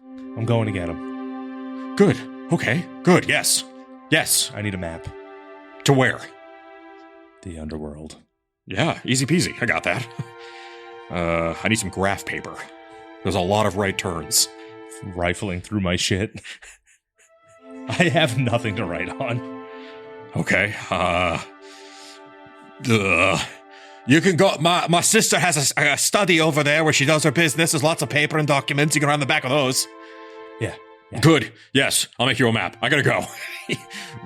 Speaker 3: I'm going to get him.
Speaker 5: Good. Okay. Good. Yes.
Speaker 3: I need a map.
Speaker 5: To where?
Speaker 3: The underworld.
Speaker 5: Yeah, easy peasy. I got that. I need some graph paper. There's a lot of right turns.
Speaker 3: Rifling through my shit. I have nothing to write on.
Speaker 5: Okay. You can go. My sister has a study over there where she does her business. There's lots of paper and documents. You can run the back of those.
Speaker 3: Yeah,
Speaker 1: Good. Yes, I'll make you a map. I gotta go. He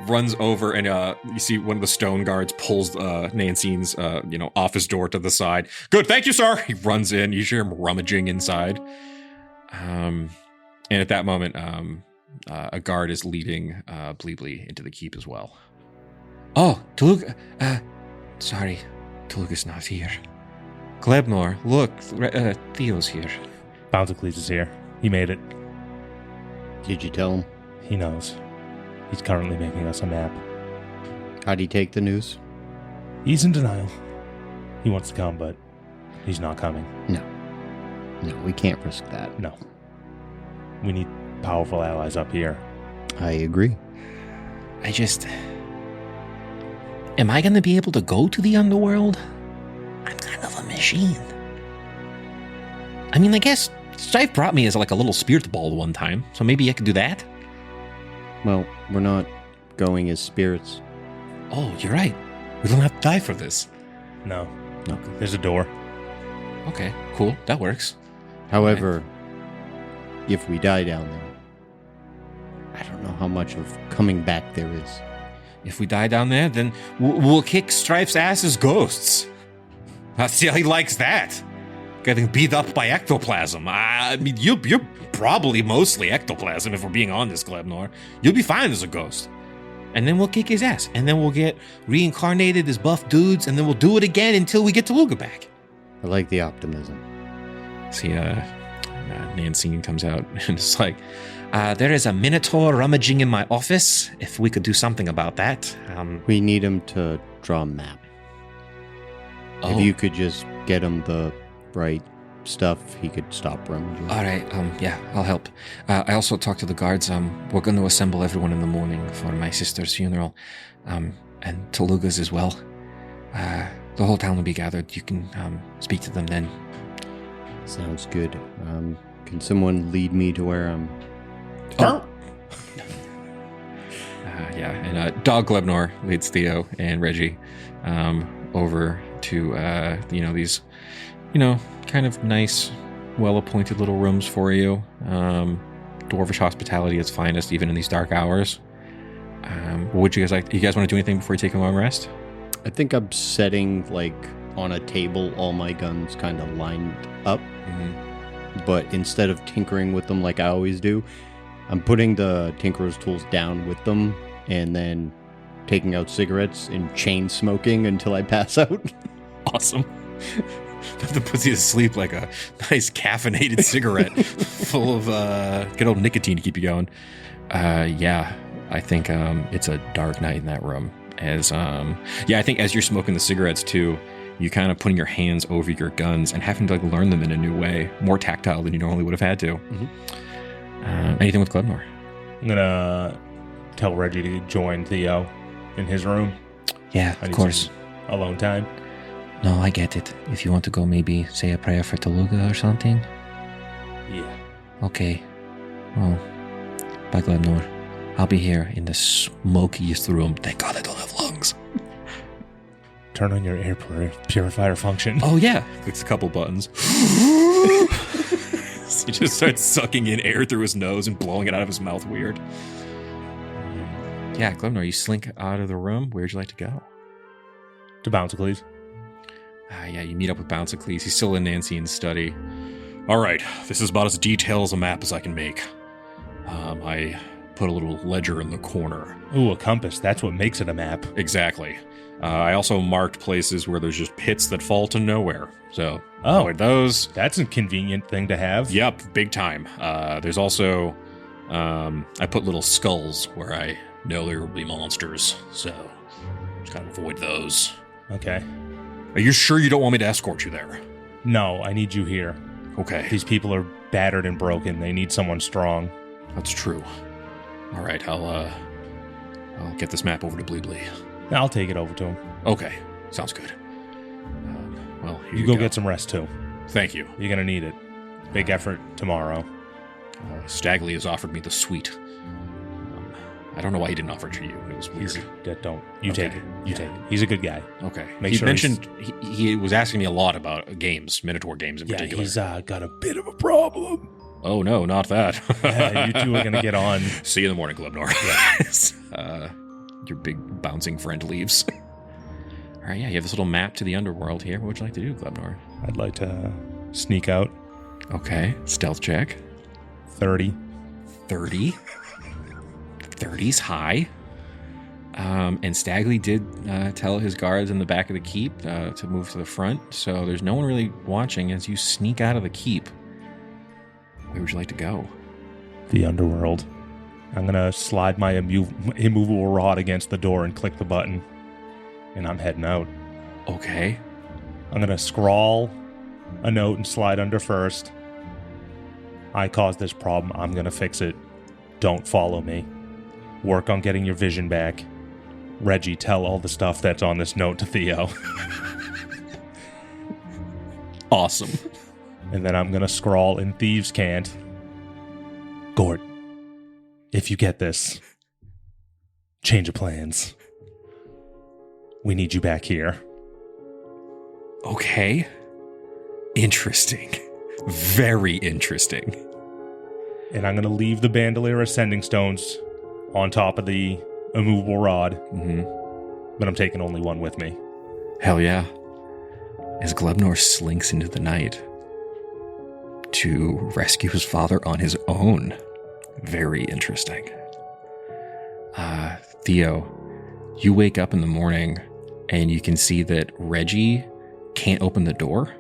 Speaker 1: runs over and you see one of the stone guards pulls Nancy's office door to the side. Good, thank you, sir. He runs in. You hear him rummaging inside. And at that moment, a guard is leading Ploopploopleen into the keep as well.
Speaker 5: Oh, Taluk. Sorry, Taluk's not here. Glebnor, look, Theo's here.
Speaker 3: Bounticles is here. He made it.
Speaker 2: Did you tell him?
Speaker 3: He knows. He's currently making us a map.
Speaker 2: How'd he take the news?
Speaker 3: He's in denial. He wants to come, but he's not coming.
Speaker 2: No, we can't risk that.
Speaker 3: No. We need powerful allies up here.
Speaker 2: I agree.
Speaker 6: Am I going to be able to go to the underworld? I'm kind of a machine.
Speaker 5: I mean, I guess Strife brought me as like a little spirit ball one time, so maybe I could do that.
Speaker 2: Well, we're not going as spirits.
Speaker 5: Oh, you're right. We don't have to die for this.
Speaker 3: No.
Speaker 2: No.
Speaker 3: There's a door.
Speaker 5: Okay, cool. That works.
Speaker 2: However, if we die down there, I don't know how much of coming back there is.
Speaker 5: If we die down there, then we'll kick Strife's ass as ghosts. I'll see how he likes that. Getting beat up by ectoplasm. I mean, you're probably mostly ectoplasm if we're being honest, Glebnor. You'll be fine as a ghost. And then we'll kick his ass. And then we'll get reincarnated as buff dudes, and then we'll do it again until we get Talluga back.
Speaker 2: I like the optimism.
Speaker 5: See, Nancy comes out and it's like, there is a minotaur rummaging in my office. If we could do something about that.
Speaker 2: We need him to draw a map. If you could just get him the right stuff, he could stop rummaging.
Speaker 5: All right, yeah, I'll help. I also talked to the guards. We're going to assemble everyone in the morning for my sister's funeral, and Talluga's as well. The whole town will be gathered. You can speak to them then.
Speaker 2: Sounds good. Can someone lead me to where I'm...
Speaker 5: Yeah, and Dog Glebnor leads Theo and Reggie over to, these, kind of nice, well-appointed little rooms for you. Dwarvish hospitality at its finest, even in these dark hours. What would you guys like? You guys want to do anything before you take a long rest?
Speaker 2: I think I'm setting, on a table, all my guns kind of lined up.
Speaker 5: Mm-hmm.
Speaker 2: But instead of tinkering with them like I always do, I'm putting the tinkerer's tools down with them and then taking out cigarettes and chain smoking until I pass out.
Speaker 1: Awesome. That puts you to sleep like a nice caffeinated cigarette full of good old nicotine to keep you going.
Speaker 5: Yeah, I think it's a dark night in that room. I think as you're smoking the cigarettes too, you kind of putting your hands over your guns and having to learn them in a new way, more tactile than you normally would have had to.
Speaker 2: Mm-hmm.
Speaker 5: Anything with Glebnor?
Speaker 3: I'm gonna tell Reggie to join Theo in his room.
Speaker 6: Yeah,
Speaker 3: I
Speaker 6: of
Speaker 3: need
Speaker 6: course.
Speaker 3: some alone time.
Speaker 6: No, I get it. If you want to go maybe say a prayer for Talluga or something.
Speaker 3: Yeah.
Speaker 6: Okay. Well, bye, Glebnor. I'll be here in the smokiest room. Thank God I don't have lungs.
Speaker 3: Turn on your air purifier function.
Speaker 5: Oh, yeah.
Speaker 1: Clicks a couple buttons. He just starts sucking in air through his nose and blowing it out of his mouth weird.
Speaker 5: Yeah, Glebnor, you slink out of the room. Where'd you like to go?
Speaker 3: To Bounticles.
Speaker 5: Yeah, you meet up with Bouncicles. He's still in Nancy's study.
Speaker 1: All right, this is about as detailed as a map as I can make. I put a little ledger in the corner.
Speaker 3: Ooh, a compass. That's what makes it a map.
Speaker 1: Exactly. I also marked places where there's just pits that fall to nowhere. So,
Speaker 3: Oh.
Speaker 1: avoid those.
Speaker 3: That's a convenient thing to have.
Speaker 1: Yep, big time. There's also, I put little skulls where I know there will be monsters. So, just kind of avoid those.
Speaker 3: Okay.
Speaker 1: Are you sure you don't want me to escort you there?
Speaker 3: No, I need you here.
Speaker 1: Okay,
Speaker 3: These people are battered and broken. They need someone strong.
Speaker 1: that's true. All right, I'll get this map over to Ploopploopleen.
Speaker 3: I'll take it over to him.
Speaker 1: Okay, sounds good. Well, here
Speaker 3: You go get some rest too.
Speaker 1: Thank you.
Speaker 3: You're gonna need it. Big effort tomorrow.
Speaker 1: Stagley has offered me the suite. I don't know why he didn't offer it to you. It was weird.
Speaker 3: Don't you
Speaker 1: Okay.
Speaker 3: take it? You
Speaker 1: Yeah.
Speaker 3: take it. He's a good guy.
Speaker 1: Okay.
Speaker 3: Make
Speaker 1: He
Speaker 3: sure
Speaker 1: mentioned he was asking me a lot about games, Minotaur games in
Speaker 3: Yeah,
Speaker 1: particular.
Speaker 3: he's got a bit of a problem.
Speaker 1: Oh, no, not that.
Speaker 3: Yeah, you two are going to get on.
Speaker 1: See you in the morning, Glebnor. Your big bouncing friend leaves. All right, yeah, you have this little map to the underworld here. What would you like to do, Glebnor?
Speaker 3: I'd like to sneak out.
Speaker 1: Okay, stealth check.
Speaker 3: 30.
Speaker 1: 30. 30's high. And Stagley did tell his guards in the back of the keep to move to the front, so there's no one really watching as you sneak out of the keep. Where would you like to go?
Speaker 3: The underworld. I'm going to slide my immovable rod against the door and click the button. And I'm heading out.
Speaker 1: Okay.
Speaker 3: I'm going to scrawl a note and slide under first. I caused this problem. I'm going to fix it. Don't follow me. Work on getting your vision back. Reggie, tell all the stuff that's on this note to Theo.
Speaker 1: Awesome.
Speaker 3: And then I'm going to scrawl in Thieves' Cant. Gort, if you get this, change of plans. We need you back here.
Speaker 1: Okay. Interesting. Very interesting.
Speaker 3: And I'm going to leave the bandolier ascending stones on top of the immovable rod.
Speaker 1: Mm-hmm.
Speaker 3: But I'm taking only one with me.
Speaker 1: Hell yeah. As Glebnor slinks into the night to rescue his father on his own. Very interesting. Theo, you wake up in the morning and you can see that Reggie can't open the door.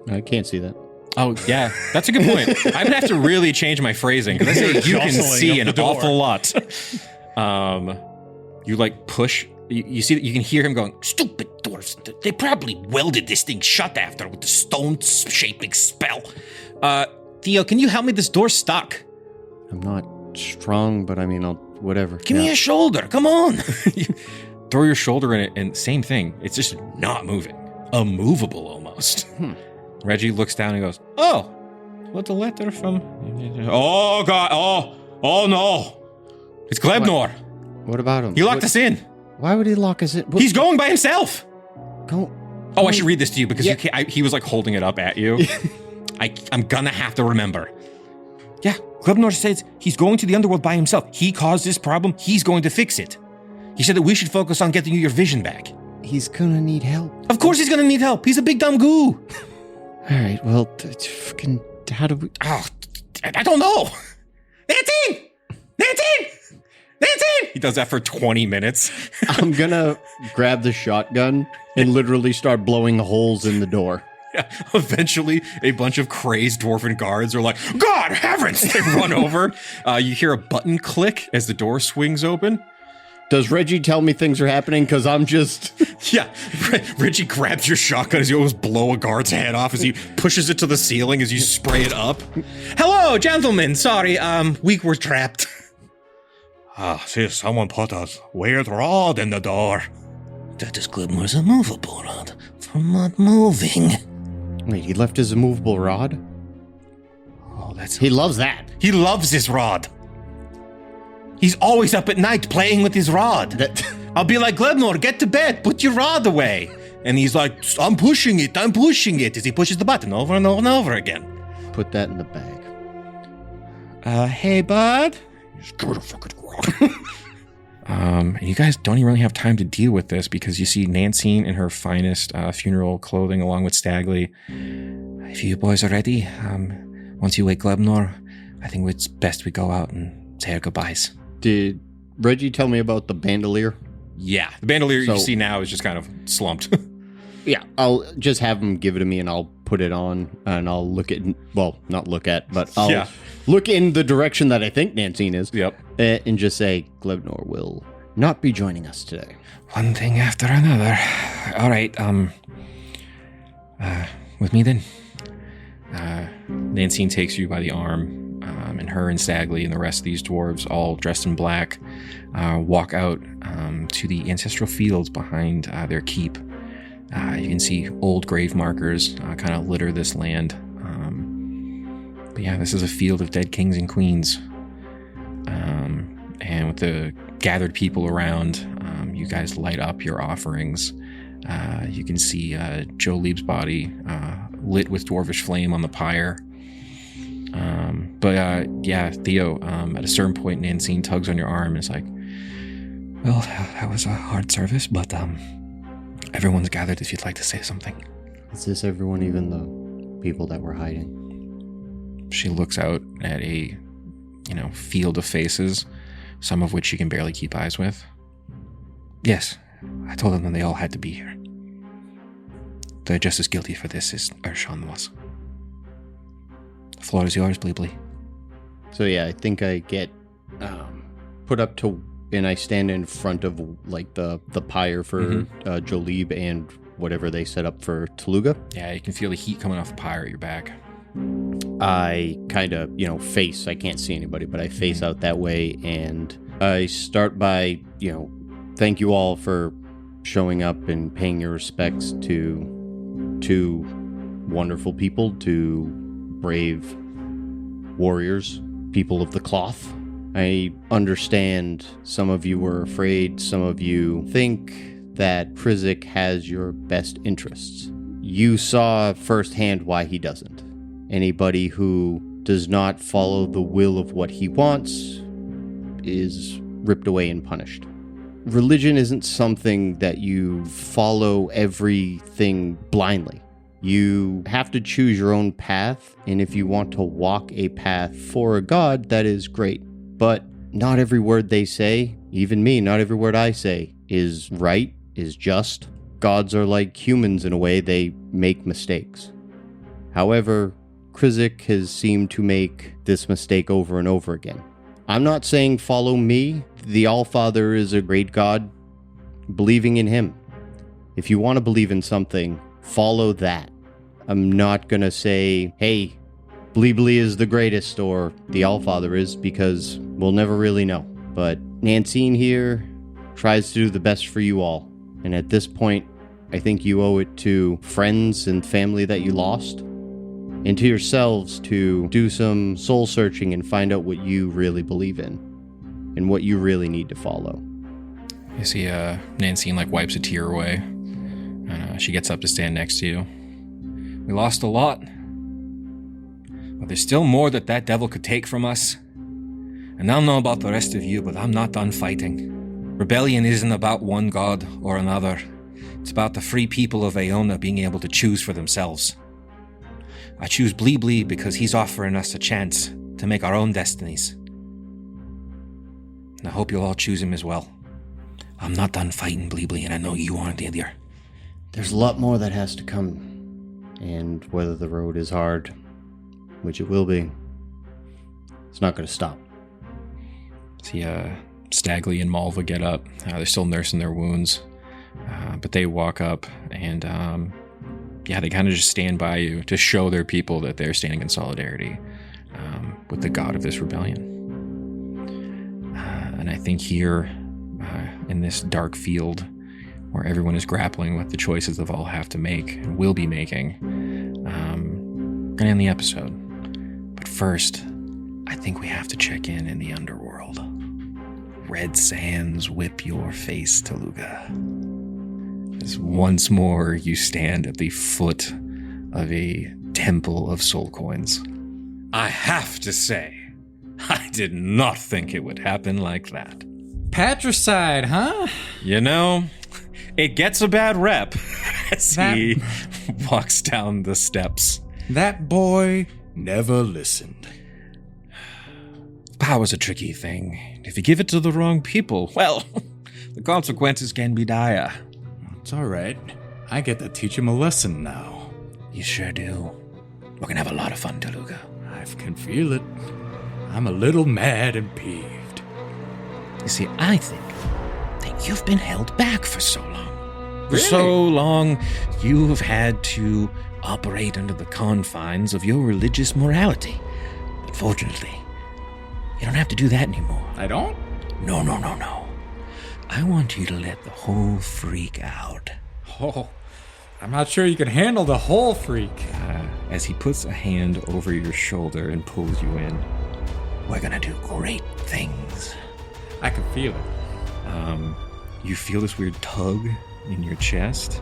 Speaker 2: I can't see that.
Speaker 1: Oh, yeah, that's a good point. I'm going to have to really change my phrasing because I say you can see an awful lot. You like push, you see that you can hear him going, "Stupid dwarves, they probably welded this thing shut after with the stone-shaping spell. Theo, can you help me? This door's stuck."
Speaker 2: I'm not strong, but I mean, I'll whatever.
Speaker 1: Give me a shoulder, come on. You throw your shoulder in it and same thing. It's just not moving. Immovable almost. Reggie looks down and goes, "Oh, what a letter from..." Oh, God. Oh, no. It's Glebnor.
Speaker 2: What about him?
Speaker 1: He locked us in.
Speaker 2: Why would he lock us in?
Speaker 1: He's going by himself.
Speaker 2: Go.
Speaker 1: Oh, I should read this to you because
Speaker 2: Yeah.
Speaker 1: you can't, he was like holding it up at you. I'm gonna have to remember. Yeah, Glebnor says he's going to the underworld by himself. He caused this problem. He's going to fix it. He said that we should focus on getting you your vision back.
Speaker 2: He's gonna need help.
Speaker 1: Of course he's gonna need help. He's a big dumb goo.
Speaker 2: All right. Well, fucking. How do we?
Speaker 1: Oh, I don't know. Nancy! He does that for 20 minutes.
Speaker 2: I'm gonna grab the shotgun and literally start blowing holes in the door.
Speaker 1: Yeah, eventually, a bunch of crazed dwarven guards are like, "God heavens!" They run over. You hear a button click as the door swings open.
Speaker 2: Does Reggie tell me things are happening? Because I'm just...
Speaker 1: Yeah, Reggie grabs your shotgun as you almost blow a guard's head off as he pushes it to the ceiling as you spray it up. "Hello, gentlemen. Sorry, we were trapped."
Speaker 7: See, someone put a weird rod in the door.
Speaker 6: That is Glebnor's immovable rod from not moving.
Speaker 2: Wait, he left his immovable rod?
Speaker 1: Oh, that's...
Speaker 2: He loves that.
Speaker 1: He loves his rod. He's always up at night playing with his rod. I'll be like, "Glebnor, get to bed. Put your rod away." And he's like, I'm pushing it. As he pushes the button over and over and over again.
Speaker 2: Put that in the bag.
Speaker 1: Hey, bud. Just give it a fucking rod. You guys don't even really have time to deal with this because you see Nancy in her finest funeral clothing along with Stagley. "If you boys are ready, once you wake Glebnor, I think it's best we go out and say our goodbyes."
Speaker 2: Did Reggie tell me about the bandolier?
Speaker 1: Yeah, the bandolier you
Speaker 2: So-
Speaker 1: see now is just kind of slumped.
Speaker 2: Yeah, I'll just have him give it to me and I'll put it on and I'll look at, well, not look at, but I'll look in the direction that I think Nancine is.
Speaker 1: Yep.
Speaker 2: And just say, Glebnor will not be joining us today.
Speaker 1: One thing after another. All right, with me then. Nancine takes you by the arm, and her and Stagley and the rest of these dwarves, all dressed in black, walk out to the ancestral fields behind their keep. You can see old grave markers kind of litter this land. But yeah, this is a field of dead kings and queens. And with the gathered people around, you guys light up your offerings. You can see Joe Lieb's body lit with dwarvish flame on the pyre. Theo, at a certain point, Nancine tugs on your arm and is like,
Speaker 7: Well, that was a hard service, but everyone's gathered if you'd like to say something.
Speaker 2: Is this everyone, even the people that were hiding?
Speaker 1: she looks out at a, field of faces, some of which she can barely keep eyes with.
Speaker 7: Yes, I told them that they all had to be here. They're just as guilty for this as Urshan was. The floor is yours, Bleebly.
Speaker 2: So yeah, I think I get put up to, and I stand in front of like the pyre for Jolib and whatever they set up for Taluga.
Speaker 1: Yeah, you can feel the heat coming off the pyre at your back.
Speaker 2: I kind of, face, I can't see anybody, but I face out that way, and I start by, thank you all for showing up and paying your respects to wonderful people, to brave warriors, people of the cloth. I understand some of you were afraid, some of you think that Krizik has your best interests. You saw firsthand why he doesn't. Anybody who does not follow the will of what he wants is ripped away and punished. Religion isn't something that you follow everything blindly. You have to choose your own path, and if you want to walk a path for a god, that is great. But not every word they say, even me, not every word I say, is right, is just. Gods are like humans in a way, they make mistakes. However, Krizik has seemed to make this mistake over and over again. I'm not saying follow me. The Allfather is a great god. Believing in him. If you want to believe in something, follow that. I'm not going to say, hey, Bleebly is the greatest or the Allfather is, because we'll never really know. But Nancine here tries to do the best for you all. And at this point, I think you owe it to friends and family that you lost, and to yourselves to do some soul searching and find out what you really believe in and what you really need to follow.
Speaker 1: You see Nancine wipes a tear away, and she gets up to stand next to you. We lost a lot, but there's still more that devil could take from us. And I don't know about the rest of you, but I'm not done fighting. Rebellion isn't about one god or another. It's about the free people of Aona being able to choose for themselves. I choose Bleebly because he's offering us a chance to make our own destinies. And I hope you'll all choose him as well. I'm not done fighting, Bleebly, and I know you aren't either.
Speaker 2: There's a lot more that has to come. And whether the road is hard, which it will be, it's not going to stop.
Speaker 1: See, Stagley and Malva get up. They're still nursing their wounds. But they walk up and, they kind of just stand by you to show their people that they're standing in solidarity with the god of this rebellion. And I think here, in this dark field, where everyone is grappling with the choices they'll all have to make and will be making, we're going to end the episode. But first, I think we have to check in the underworld. Red sands whip your face, Taluga. As once more you stand at the foot of a temple of soul coins. I have to say, I did not think it would happen like that.
Speaker 8: Patricide, huh?
Speaker 1: It gets a bad rep as he walks down the steps.
Speaker 8: That boy never listened.
Speaker 1: Power's a tricky thing. If you give it to the wrong people, well, the consequences can be dire.
Speaker 8: It's all right. I get to teach him a lesson now.
Speaker 7: You sure do. We're gonna have a lot of fun, Taluga.
Speaker 8: I can feel it. I'm a little mad and peeved.
Speaker 6: You see, I think that you've been held back for so long.
Speaker 1: For so long, you've had to operate under the confines of your religious morality. But fortunately, you don't have to do that anymore.
Speaker 8: I don't?
Speaker 1: No. I want you to let the whole freak out.
Speaker 8: Oh, I'm not sure you can handle the whole freak.
Speaker 1: As he puts a hand over your shoulder and pulls you in.
Speaker 6: We're gonna do great things.
Speaker 8: I can feel it.
Speaker 1: You feel this weird tug in your chest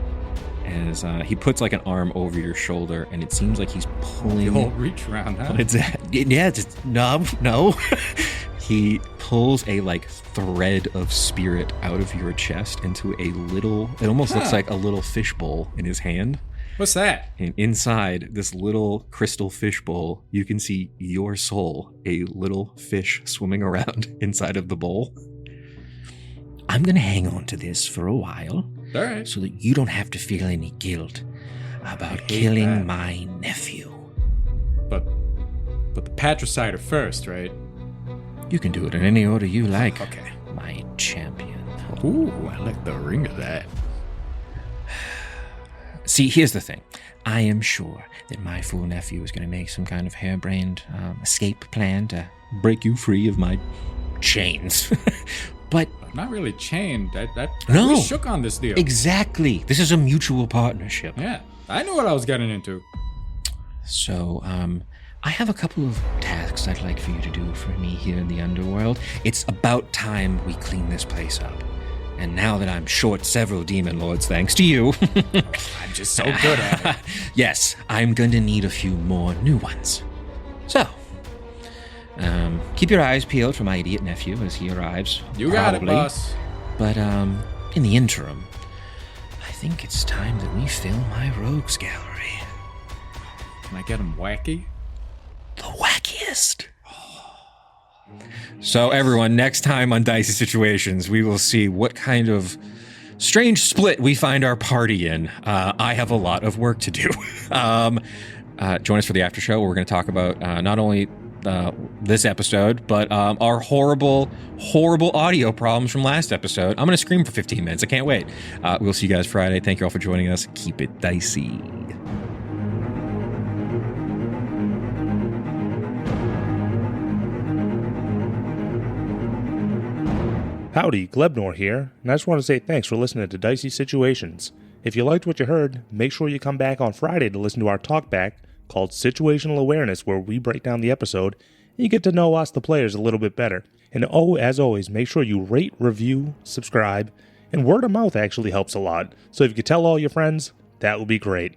Speaker 1: as he puts an arm over your shoulder, and it seems like he's pulling.
Speaker 8: The whole reach around, huh?
Speaker 1: But it's Yeah, no. He pulls a thread of spirit out of your chest into a little, it almost looks like a little fishbowl in his hand.
Speaker 8: What's that?
Speaker 1: And inside this little crystal fishbowl, you can see your soul, a little fish swimming around inside of the bowl. I'm going to hang on to this for a while.
Speaker 8: All right.
Speaker 1: So that you don't have to feel any guilt about killing my nephew.
Speaker 8: But the patricider first, right?
Speaker 1: You can do it in any order you like.
Speaker 8: Okay.
Speaker 1: My champion.
Speaker 8: Ooh, I like the ring of that.
Speaker 1: See, here's the thing. I am sure that my fool nephew is going to make some kind of harebrained escape plan to break you free of my chains. But
Speaker 8: I'm not really chained.
Speaker 1: No.
Speaker 8: We shook on this deal.
Speaker 1: Exactly. This is a mutual partnership.
Speaker 8: Yeah, I knew what I was getting into.
Speaker 1: So, I have a couple of tasks I'd like for you to do for me here in the underworld. It's about time we clean this place up. And now that I'm short several demon lords thanks to you...
Speaker 8: I'm just so good at it.
Speaker 1: Yes, I'm going to need a few more new ones. So, keep your eyes peeled for my idiot nephew as he arrives.
Speaker 8: You got it, boss.
Speaker 1: But, in the interim, I think it's time that we fill my rogues gallery.
Speaker 8: Can I get him wacky?
Speaker 1: The wackiest. So everyone, next time on Dicey Situations, we will see what kind of strange split we find our party in. I have a lot of work to do. Join us for the after show where we're going to talk about not only this episode, but our horrible audio problems from last episode. I'm going to scream for 15 minutes. I can't wait. We'll see you guys Friday. Thank you all for joining us. Keep it dicey.
Speaker 3: Howdy, Glebnor here, and I just want to say thanks for listening to Dicey Situations. If you liked what you heard, make sure you come back on Friday to listen to our talkback called Situational Awareness, where we break down the episode and you get to know us, the players, a little bit better. And as always, make sure you rate, review, subscribe, and word of mouth actually helps a lot. So if you could tell all your friends, that would be great.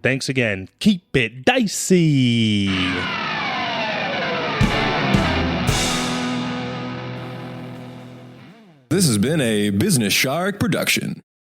Speaker 3: Thanks again. Keep it dicey!
Speaker 9: This has been a Business Shark production.